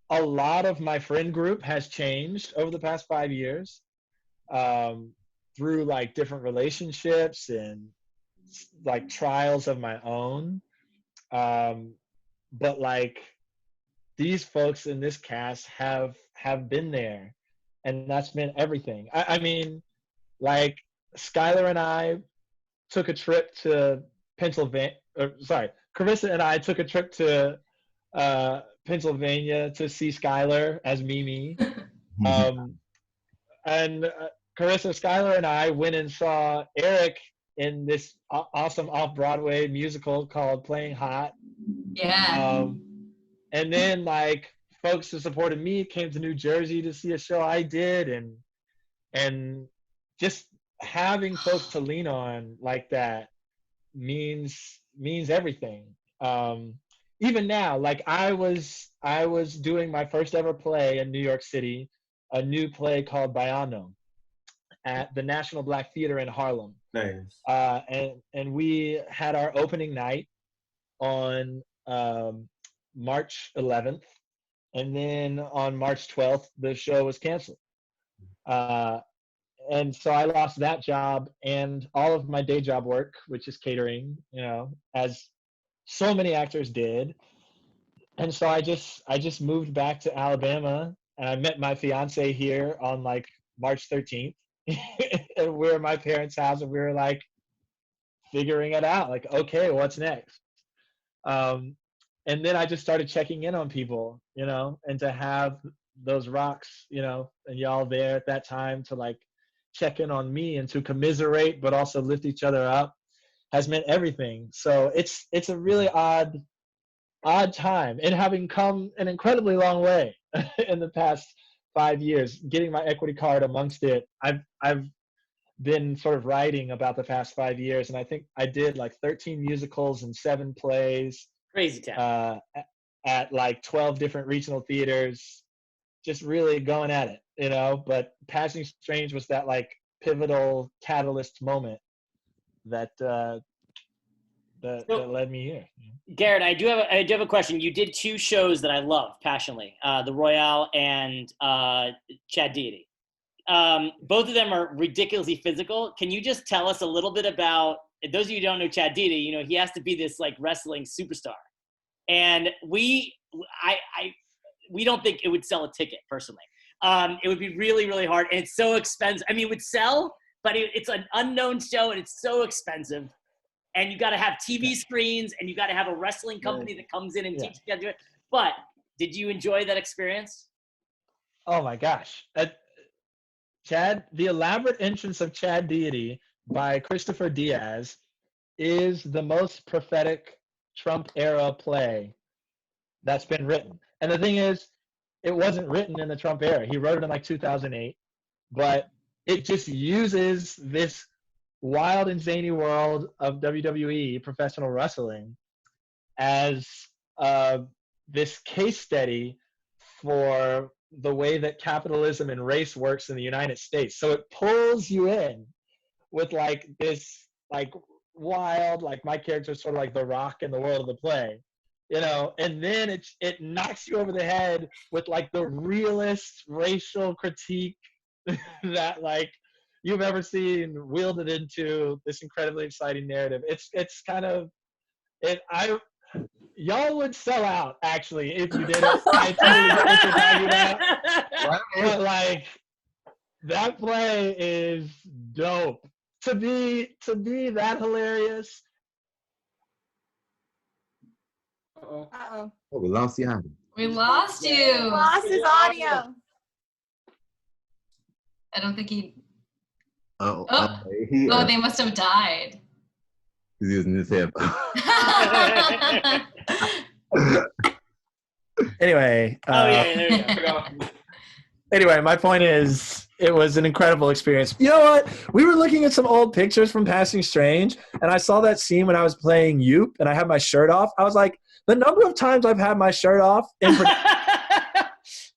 a lot of my friend group has changed over the past 5 years, through like different relationships and like trials of my own. But like these folks in this cast have been there, and that's meant everything. I mean, like Skylar and I took a trip to Pennsylvania, Carissa and I took a trip to Pennsylvania to see Skylar as Mimi. And Carissa, Skylar, and I went and saw Eric in this awesome off-Broadway musical called Playing Hot. Yeah. And then like folks who supported me came to New Jersey to see a show I did, and just having folks to lean on like that means everything. Even now, like I was doing my first ever play in New York City, a new play called Bayano at the National Black Theater in Harlem. Nice. And we had our opening night on March 11th, and then on March 12th the show was canceled. And so I lost that job and all of my day job work, which is catering, as so many actors did. And so I just moved back to Alabama, and I met my fiance here on like March 13th. And we're at my parents' house, and we were like figuring it out, like, okay, what's next? And then I just started checking in on people, and to have those rocks, and y'all there at that time to like check in on me and to commiserate but also lift each other up has meant everything. So it's a really odd time, and having come an incredibly long way in the past 5 years, getting my equity card amongst it. I've been sort of writing about the past 5 years, and I think I did like 13 musicals and 7 plays. Crazy town. At like 12 different regional theaters, just really going at it, but Passing Strange was that like pivotal catalyst moment that led me here. Garrett, I do have a question. You did 2 shows that I love passionately, The Royale and Chad Deity. Both of them are ridiculously physical. Can you just tell us a little bit about, those of you who don't know Chad Deity, he has to be this like wrestling superstar. And we don't think it would sell a ticket personally. It would be really, really hard. And it's so expensive. I mean, it would sell, but it's an unknown show and it's so expensive. And you got to have TV screens, and you got to have a wrestling company that comes in and teaches you how to do it. But did you enjoy that experience? Oh my gosh. The elaborate entrance of Chad Deity by Christopher Diaz is the most prophetic Trump era play that's been written. And the thing is, it wasn't written in the Trump era. He wrote it in like 2008, but it just uses this wild and zany world of WWE professional wrestling as this case study for the way that capitalism and race works in the United States. So it pulls you in with like this like wild, like my character is sort of like The Rock in the world of the play, and then it knocks you over the head with like the realest racial critique that like you've ever seen wielded into this incredibly exciting narrative. It's kind of y'all would sell out actually if you did it. I totally get what you're talking about. But like that play is dope. To be that hilarious. Oh, we lost you. We lost you. We lost his audio. I don't think he. They must have died. He's using his hip. Anyway. There you go. Anyway, my point is, it was an incredible experience. You know what? We were looking at some old pictures from Passing Strange, and I saw that scene when I was playing Yoop, and I had my shirt off. I was like, the number of times I've had my shirt off in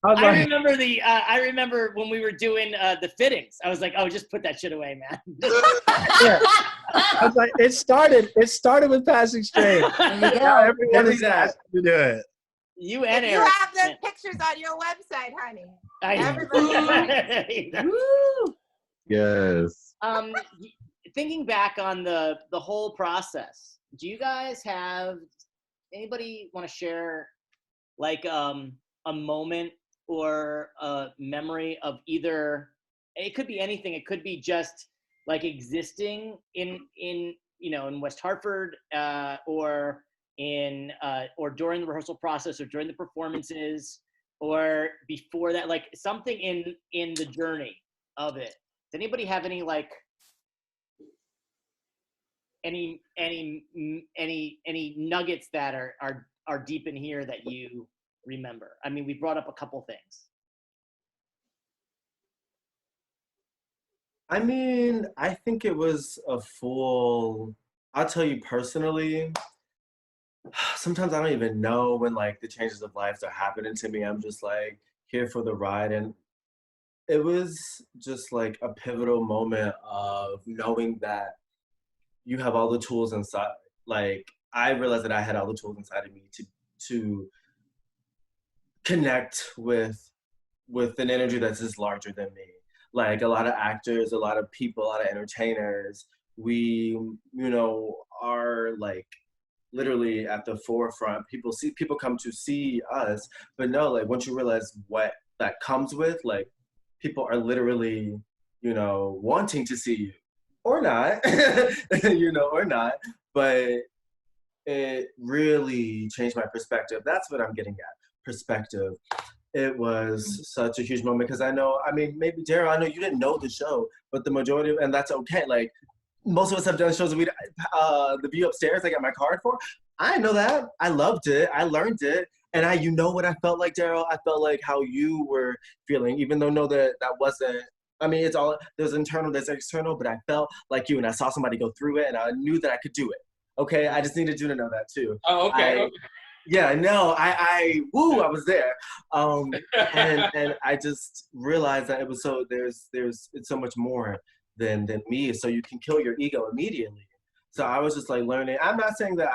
I remember when we were doing the fittings. I was like, oh, just put that shit away, man. Yeah. I was like, it started with Passing Strange. Now everyone is asked to do it. You and you Eric. have the pictures on your website, honey. Yes. Thinking back on the whole process, do you guys have anybody want to share like a moment or a memory of either? It could be anything. It could be just like existing in West Hartford or during the rehearsal process or during the performances or before that, like something in the journey of it. Does anybody have any like any nuggets that are deep in here that you remember? I mean, we brought up a couple things. I mean, I think it was I'll tell you personally, sometimes I don't even know when like the changes of life are happening to me. I'm just like here for the ride. And it was just like a pivotal moment of knowing that you have all the tools inside. Like I realized that I had all the tools inside of me to connect with an energy that's just larger than me. Like a lot of actors, a lot of people, a lot of entertainers, we, are like literally at the forefront. People come to see us, but no, like once you realize what that comes with, like people are literally, wanting to see you or not, or not, but it really changed my perspective. That's what I'm getting at, perspective. It was such a huge moment because maybe Daryl, I know you didn't know the show, but the majority of, and that's okay. Like most of us have done shows that the View Upstairs I got my card for. I know that. I loved it. I learned it. And what I felt like, Daryl? I felt like how you were feeling, even though that wasn't, it's all, there's internal, there's external, but I felt like you and I saw somebody go through it and I knew that I could do it. Okay, I just needed you to know that too. Oh, okay. Yeah, no, I was there. And I just realized that it was it's so much more than me. So you can kill your ego immediately. So I was just like learning. I'm not saying that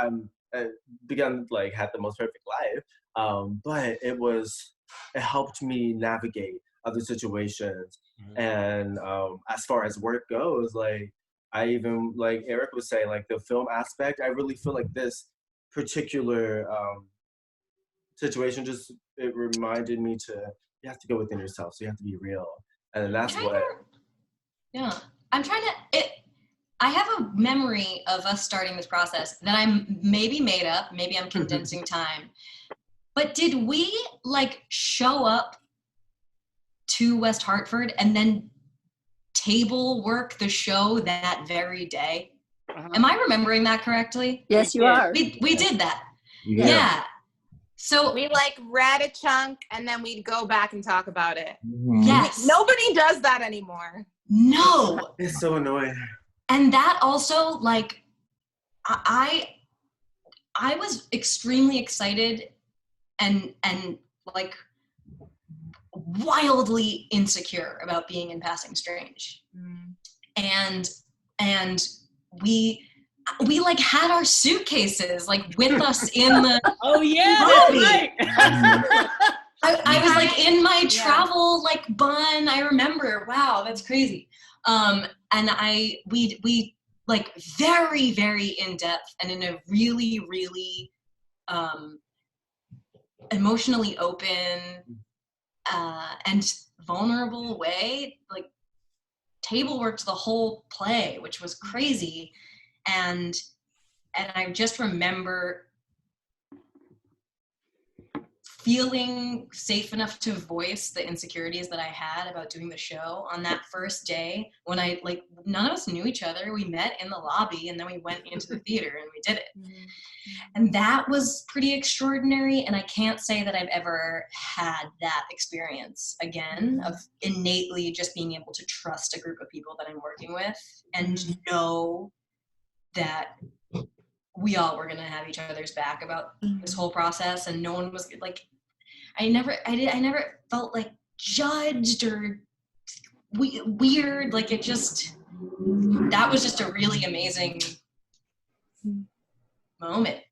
had the most perfect life, but it helped me navigate other situations. Mm-hmm. And as far as work goes, like I even, like Eric was saying, like the film aspect, I really feel like this particular situation it reminded me you have to go within yourself, so you have to be real, and that's yeah, I'm trying to I have a memory of us starting this process that I'm maybe made up, maybe I'm condensing time, but did we like show up to West Hartford and then table work the show that very day? Am I remembering that correctly? Yes, you are. We did that. Yeah. So we like read a chunk and then we'd go back and talk about it. Yes. Nobody does that anymore. No. It's so annoying. And that also, like, I was extremely excited and like wildly insecure about being in Passing Strange. And we like had our suitcases like with us in the oh yeah, that's right. I was like in my travel like bun. I remember. Wow, that's crazy. And we like very, very in depth and in a really, really emotionally open and vulnerable way, like table worked the whole play, which was crazy. And I just remember feeling safe enough to voice the insecurities that I had about doing the show on that first day when none of us knew each other. We met in the lobby and then we went into the theater and we did it. Mm-hmm. And that was pretty extraordinary. And I can't say that I've ever had that experience again of innately just being able to trust a group of people that I'm working with and know that we all were going to have each other's back about this whole process, and no one was like, I never felt like judged or weird. Like that was just a really amazing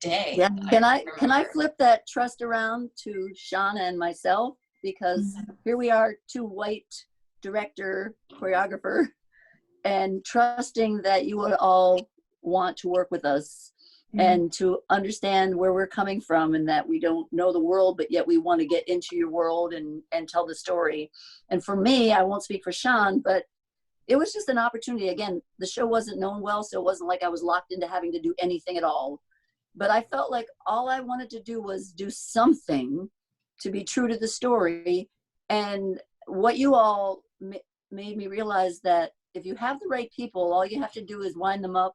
day. Yeah. Can I flip that trust around to Shauna and myself, because here we are, two white director, choreographer, and trusting that you would all want to work with us. And to understand where we're coming from and that we don't know the world, but yet we want to get into your world and tell the story. And for me, I won't speak for Sean, but it was just an opportunity. Again, the show wasn't known well, so it wasn't like I was locked into having to do anything at all. But I felt like all I wanted to do was do something to be true to the story. And what you all made me realize that if you have the right people, all you have to do is wind them up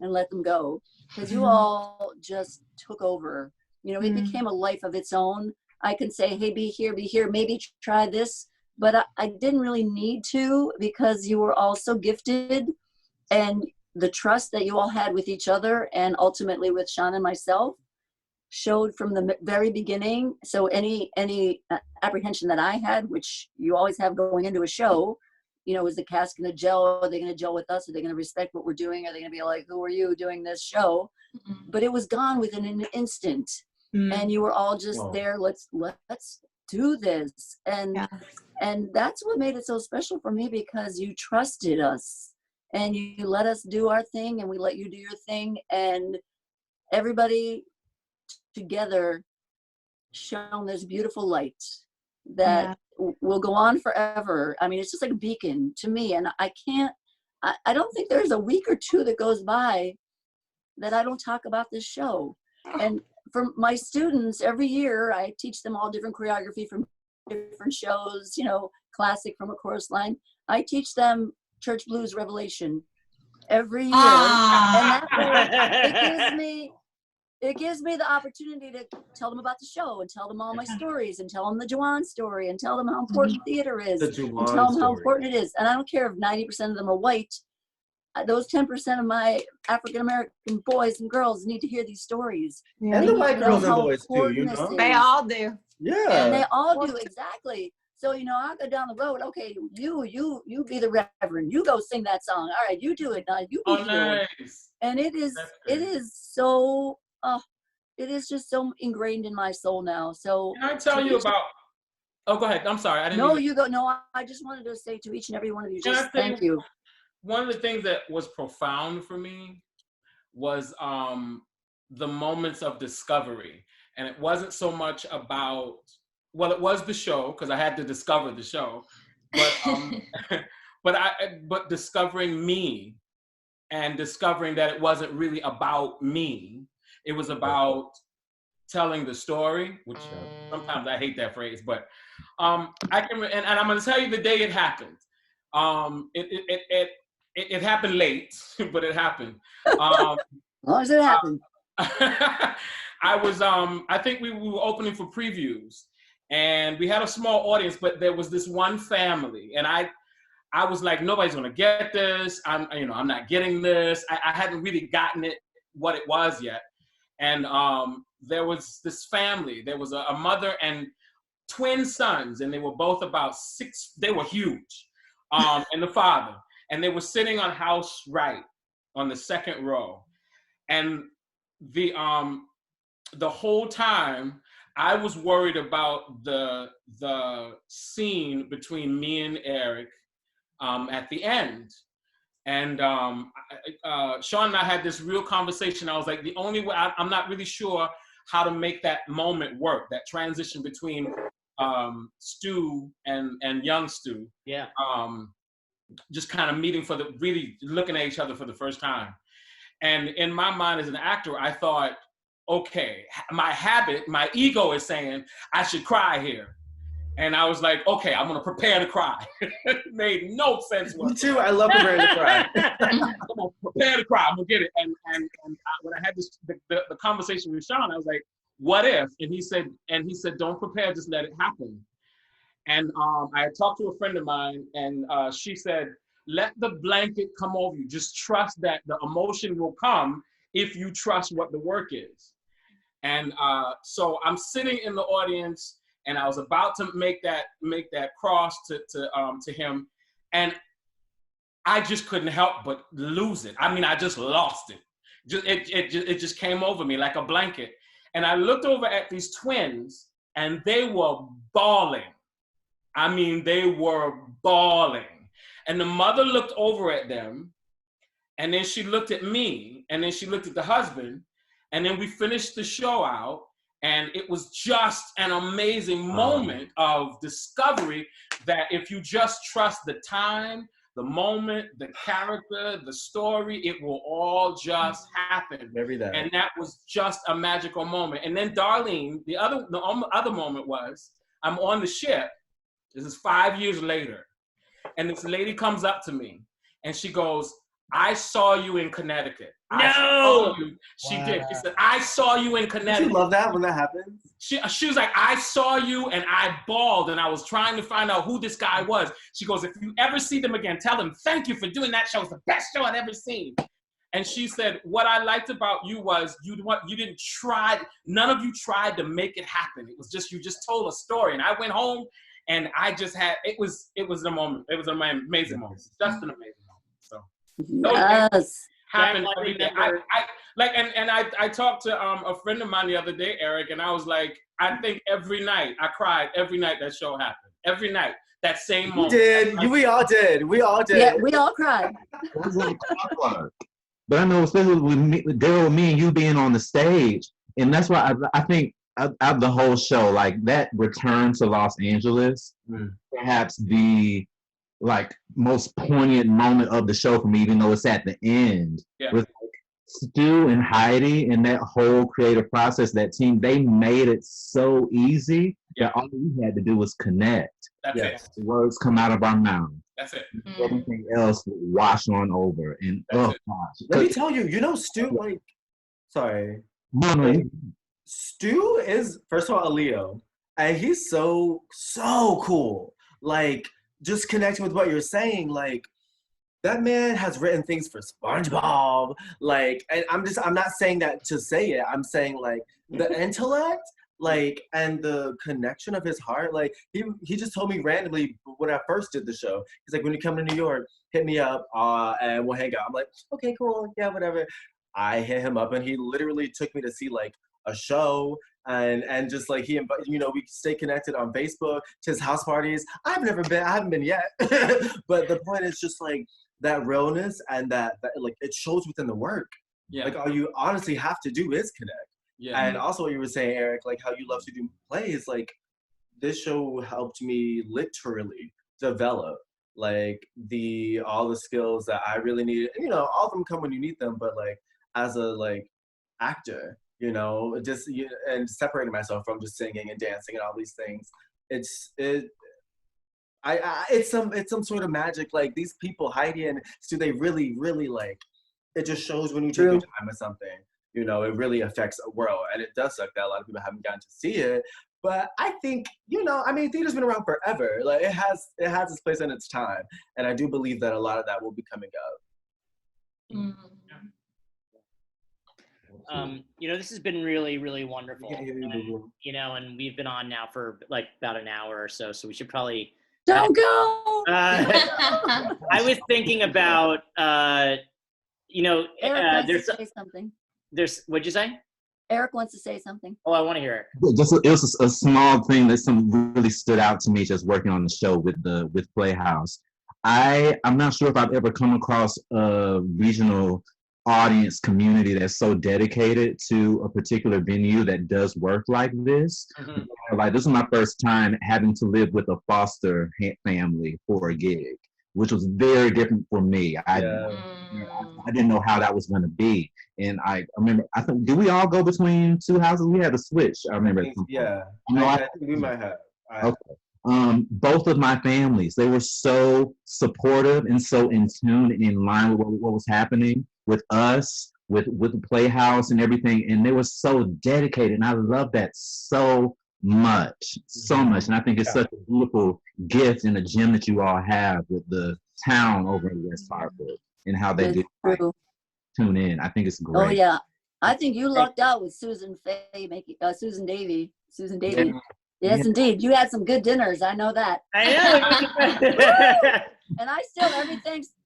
and let them go. Because you all just took over. It became a life of its own. I can say, hey, be here, maybe try this. But I didn't really need to, because you were all so gifted, and the trust that you all had with each other and ultimately with Sean and myself showed from the very beginning. So any apprehension that I had, which you always have going into a show, is the cast going to gel? Are they going to gel with us? Are they going to respect what we're doing? Are they going to be like, who are you doing this show? Mm-hmm. But it was gone within an instant. Mm-hmm. And you were all just there. Let's do this. And that's what made it so special for me, because you trusted us and you let us do our thing and we let you do your thing, and everybody together shone this beautiful light that will go on forever. I mean, it's just like a beacon to me, and I don't think there's a week or two that goes by that I don't talk about this show. And for my students, every year I teach them all different choreography from different shows, classic from a chorus line. I teach them Church Blues Revelation every year. And that way, it gives me the opportunity to tell them about the show and tell them all my stories and tell them the Juwan story and tell them how important theater is and tell them how important it is. And I don't care if 90% of them are white. Those 10% of my African-American boys and girls need to hear these stories. Yeah. And the white girls and boys too, They all do. Yeah. And they all do, exactly. So, I'll go down the road. Okay, you be the reverend. You go sing that song. All right, you do it now. You be healed. Nice. And it is so, it is just so ingrained in my soul now. So can I tell you about? Oh, go ahead. I'm sorry. I didn't. No, you go. No, I just wanted to say to each and every one of you, just thank you. One of the things that was profound for me was the moments of discovery, and it wasn't so much about. Well, it was the show, because I had to discover the show, but but discovering me, and discovering that it wasn't really about me. It was about telling the story, which sometimes I hate that phrase, but I can, and I'm going to tell you the day it happened. It happened late, but it happened. As long as it happened. I think we were opening for previews. And we had a small audience, but there was this one family, and I was like, nobody's gonna get this. I'm not getting this. I hadn't really gotten it, what it was yet. And there was this family. There was a mother and twin sons, and they were both about 6. They were huge, and the father, and they were sitting on house right on the second row, and the whole time, I was worried about the scene between me and Eric at the end. And Sean and I had this real conversation. I was like, the only way, I'm not really sure how to make that moment work, that transition between Stu and young Stu. Yeah. Just kind of meeting really looking at each other for the first time. And in my mind as an actor, I thought, okay, my ego is saying I should cry here. And I was like, okay, I'm gonna prepare to cry. It made no sense whatsoever. Me too, I love preparing to cry. I'm gonna prepare to cry, I'm gonna get it. And when I had the conversation with Sean, I was like, what if? And he said, don't prepare, just let it happen. And I had talked to a friend of mine, and she said, let the blanket come over you. Just trust that the emotion will come if you trust what the work is. And so I'm sitting in the audience, and I was about to make that cross to him, and I just couldn't help but lose it. I mean, I just lost it. It just came over me like a blanket. And I looked over at these twins, and they were bawling. I mean, they were bawling. And the mother looked over at them, and then she looked at me, and then she looked at the husband. And then we finished the show out, and it was just an amazing moment of discovery that if you just trust the time, the moment, the character, the story, it will all just happen. And that was just a magical moment. And then Darlene, the other moment was, I'm on the ship. This is 5 years later. And this lady comes up to me, and she goes, I saw you in Connecticut. No! She did. She said, I saw you in Connecticut. Don't you love that when that happens? She was like, I saw you and I bawled and I was trying to find out who this guy was. She goes, if you ever see them again, tell them, thank you for doing that show. It's the best show I've ever seen. And she said, what I liked about you was you didn't try, none of you tried to make it happen. It was just, you just told a story. And I went home and I just had, it was a moment. It was an amazing moment. Just an amazing moment. So yes. Happened every day. I talked to a friend of mine the other day, Eric, and I was like, I think every night, I cried every night that show happened. Every night, that same moment. You did. We all did. We all did. Yeah, we all cried. But I know, especially with me and you being on the stage, and that's why I think out of the whole show, like that return to Los Angeles, perhaps the most poignant moment of the show for me, even though it's at the end. Yeah. With Stu and Heidi and that whole creative process, that team, they made it so easy that all we had to do was connect. That's it. The words come out of our mouth. That's it. Everything else would wash on over. And gosh. Let me tell you, Stu, sorry. No. Stu is, first of all, a Leo. And he's so cool. Just connecting with what you're saying, that man has written things for SpongeBob, and I'm not saying that to say it. I'm saying the intellect, and the connection of his heart. He just told me randomly when I first did the show. He's like, when you come to New York, hit me up and we'll hang out. I'm like, okay, cool, yeah, whatever. I hit him up and he literally took me to see a show. And just he invited, we stay connected on Facebook to his house parties. I haven't been yet. But the point is just that realness and that it shows within the work. Yeah. All you honestly have to do is connect. Yeah. And also what you were saying, Eric, how you love to do plays, this show helped me literally develop all the skills that I really needed. All of them come when you need them, but as a actor, and separating myself from just singing and dancing and all these things. It's some sort of magic. These people, Heidi and Stu, they really, really it just shows when you take your time with something, it really affects a world. And it does suck that a lot of people haven't gotten to see it. But I think, theater's been around forever. It has its place and its time. And I do believe that a lot of that will be coming up. Mm-hmm. This has been really, really wonderful. And we've been on now for about an hour or so we should probably don't go. I was thinking about Eric wants there's to say something. What'd you say? Eric wants to say something. Oh, I want to hear it. It was a small thing that really stood out to me just working on the show with Playhouse. I'm not sure if I've ever come across a regional audience community that's so dedicated to a particular venue that does work like this. Mm-hmm. This is my first time having to live with a foster family for a gig, which was very different for me. I didn't know how that was going to be. And I remember, did we all go between two houses? We had to switch. I remember. I think we might have. Okay. Both of my families, they were so supportive and so in tune and in line with what was happening with us, with the Playhouse and everything. And they were so dedicated. And I love that so much. And I think it's such a beautiful gift and a gem that you all have with the town over in West Hartford and how they do tune in. I think it's great. Oh, yeah. I think you lucked out with Susan Davey. Yes, indeed. You had some good dinners. I know that. I know. And I still,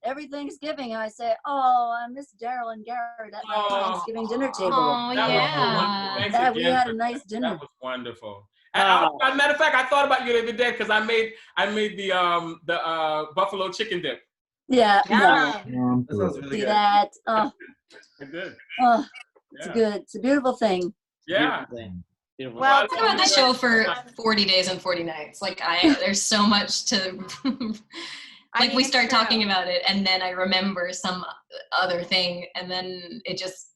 every Thanksgiving, I say, oh, I miss Daryl and Garrett at my Thanksgiving dinner table. Oh, yeah. We had a nice dinner. That was wonderful. As a matter of fact, I thought about you the other day because I made the buffalo chicken dip. Yeah. That sounds really good. That. Good. Oh, it's good. It's a beautiful thing. Yeah. Beautiful. Well, talk about the show for 40 days and 40 nights. There's so much to, we start talking about it and then I remember some other thing and then it just,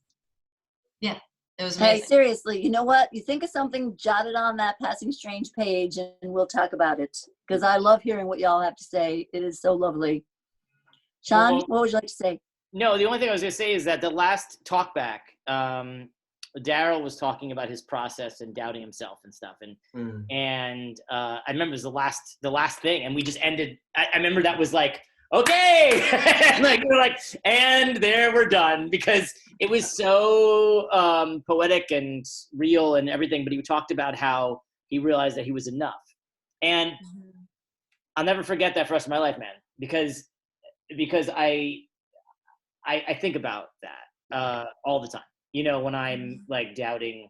it was amazing. Hey, seriously, you know what? You think of something, jot it on that Passing Strange page and we'll talk about it. Because I love hearing what y'all have to say. It is so lovely. Sean, what would you like to say? No, the only thing I was going to say is that the last talk back, Daryl was talking about his process and doubting himself and stuff. And I remember it was the last thing, and we just ended. I remember that was like, okay, we're like, and there we're done, because it was so poetic and real and everything. But he talked about how he realized that he was enough, and I'll never forget that for the rest of my life, man, because I think about that all the time. When I'm like doubting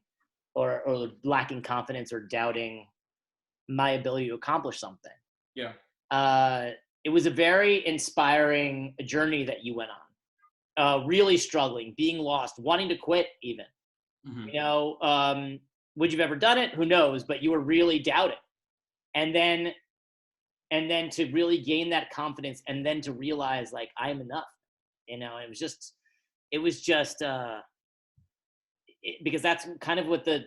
or lacking confidence or doubting my ability to accomplish something. Yeah. It was a very inspiring journey that you went on. Really struggling, being lost, wanting to quit even. Would you've ever done it? Who knows? But you were really doubting. And then to really gain that confidence, and then to realize like, I am enough. It was just because that's kind of what the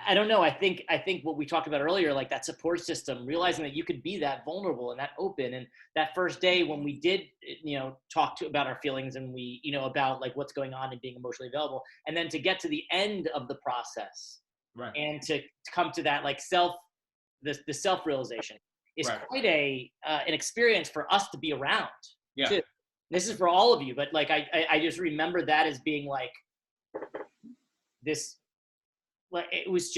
I don't know. I think what we talked about earlier, like that support system, realizing that you could be that vulnerable and that open. And that first day when we did, talk about our feelings, and we, about like what's going on and being emotionally available, and then to get to the end of the process, right, and to come to that like the self-realization is quite an experience for us to be around. Yeah. Too. This is for all of you, but like I just remember that as being like this. Like it's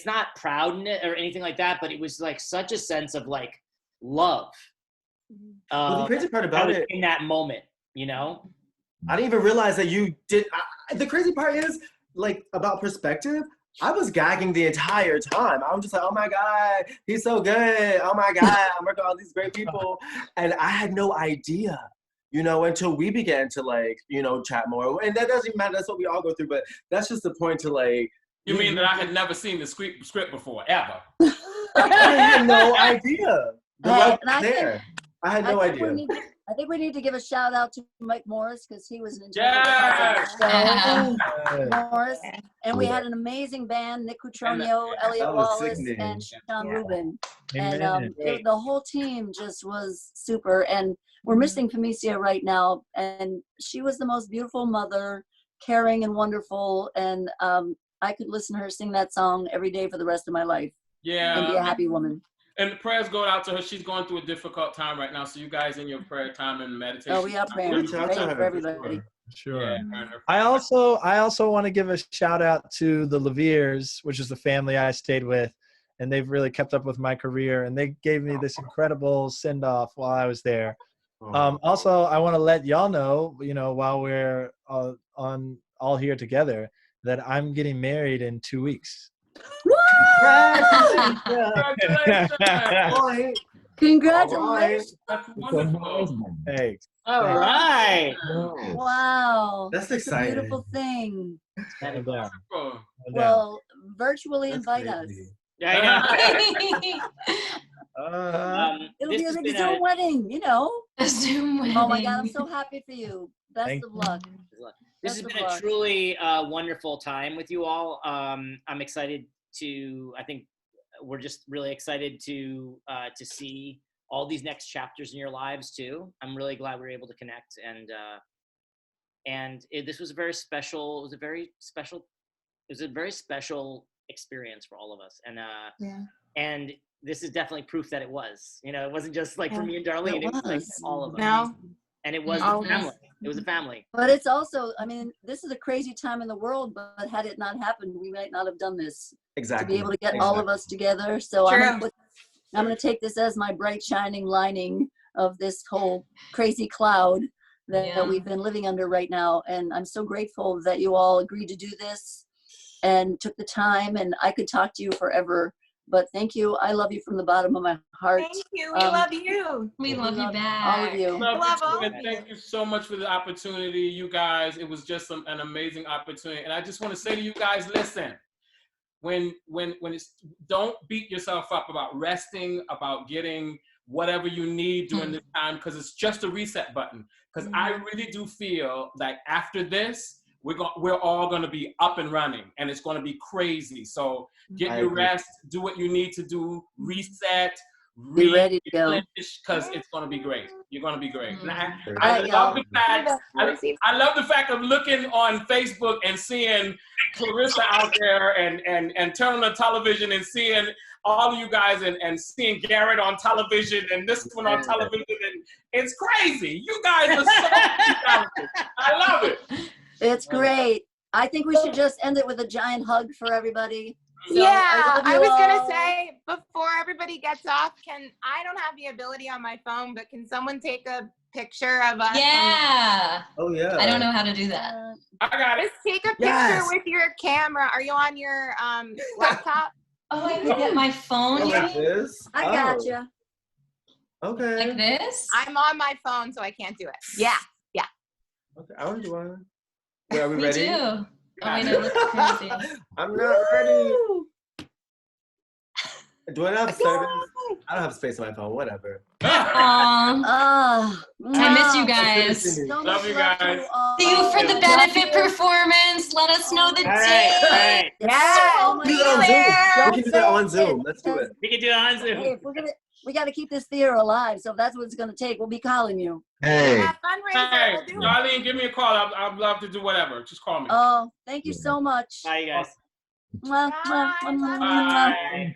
not proud or anything like that, but it was like such a sense of like love. Well, the crazy part about it in that moment, I didn't even realize that you did. The crazy part is like about perspective. I was gagging the entire time. I was just like, oh my God, he's so good. Oh my God, I'm working with all these great people. And I had no idea, until we began to like, chat more. And that doesn't even matter. That's what we all go through. But that's just the point to like. You mean that I had never seen the script before, ever? I had no idea. The love was there. I had no idea. I think we need to give a shout out to Mike Morris, because he was an integral part of the show. Morris. And we had an amazing band, Nick Cutronio, Elliot Wallace, and Sean Rubin. And the whole team just was super. And we're missing Famecia right now. And she was the most beautiful mother, caring and wonderful. And I could listen to her sing that song every day for the rest of my life. Yeah. And be a happy woman. And the prayers go out to her. She's going through a difficult time right now. So you guys in your prayer time and meditation. Oh, we are praying for everybody. Sure. Yeah. I also want to give a shout out to the Leveres, which is the family I stayed with, and they've really kept up with my career, and they gave me this incredible send off while I was there. Also, I want to let y'all know, while we're all here together, that I'm getting married in 2 weeks. Congratulations. That's wonderful. Thanks. All right. Wow. That's exciting. A beautiful thing. Wonderful. Well, virtually invite us. Yeah, I know. It'll be a big Zoom wedding, A Zoom wedding. Oh my God, I'm so happy for you. Best of luck. This has been a truly wonderful time with you all. I'm excited I think we're just really excited to see all these next chapters in your lives too. I'm really glad we were able to connect, and this was a very special. It was a very special experience for all of us, and this is definitely proof that it was. It wasn't just like for me and Darlene. It was like all of us. No. And it was a family. It was a family. But it's also, this is a crazy time in the world, but had it not happened, we might not have done this. Exactly. To be able to get all of us together. So I'm going to take this as my bright shining lining of this whole crazy cloud that we've been living under right now. And I'm so grateful that you all agreed to do this and took the time. And I could talk to you forever. But thank you. I love you from the bottom of my heart. Thank you. We love you. We love you back. All of you. Love all of you. Thank you so much for the opportunity, you guys. It was just an amazing opportunity. And I just want to say to you guys, listen, when it's, don't beat yourself up about resting, about getting whatever you need during this time, because it's just a reset button. Because I really do feel like after this, we're all going to be up and running, and it's going to be crazy. So get your rest, do what you need to do, reset, Be ready to go. Because it's going to be great. You're going to be great. And I love the fact. I love the fact of looking on Facebook and seeing Clarissa out there, and turning on television and seeing all of you guys, and seeing Garrett on television and this one on television, and it's crazy. You guys are so talented. I love it. It's great. I think we should just end it with a giant hug for everybody. So, yeah, I was gonna say, before everybody gets off, I don't have the ability on my phone, but can someone take a picture of us? Yeah. Oh yeah. I don't know how to do that. I got it. Just take a picture with your camera. Are you on your laptop? Oh, I can get my phone. Like this? I got you. Okay. Like this? I'm on my phone, so I can't do it. Yeah. Okay, I want to do one. Wait, are we Me ready? too. Oh, I know, look crazy. I'm not ready. Do I have service? I don't have space on my phone. Whatever. I miss you guys. Love you guys. See you for the benefit performance. Let us know the date. Yeah. We can do that on Zoom. Let's do it. We can do it on Zoom. Hey, we got to keep this theater alive. So if that's what it's going to take, we'll be calling you. Hey. Fundraiser. Hey, Darlene, give me a call. I'd love to do whatever. Just call me. Oh, thank you so much. Bye, you guys. Mwah, mwah, mwah, mwah, mwah. Bye.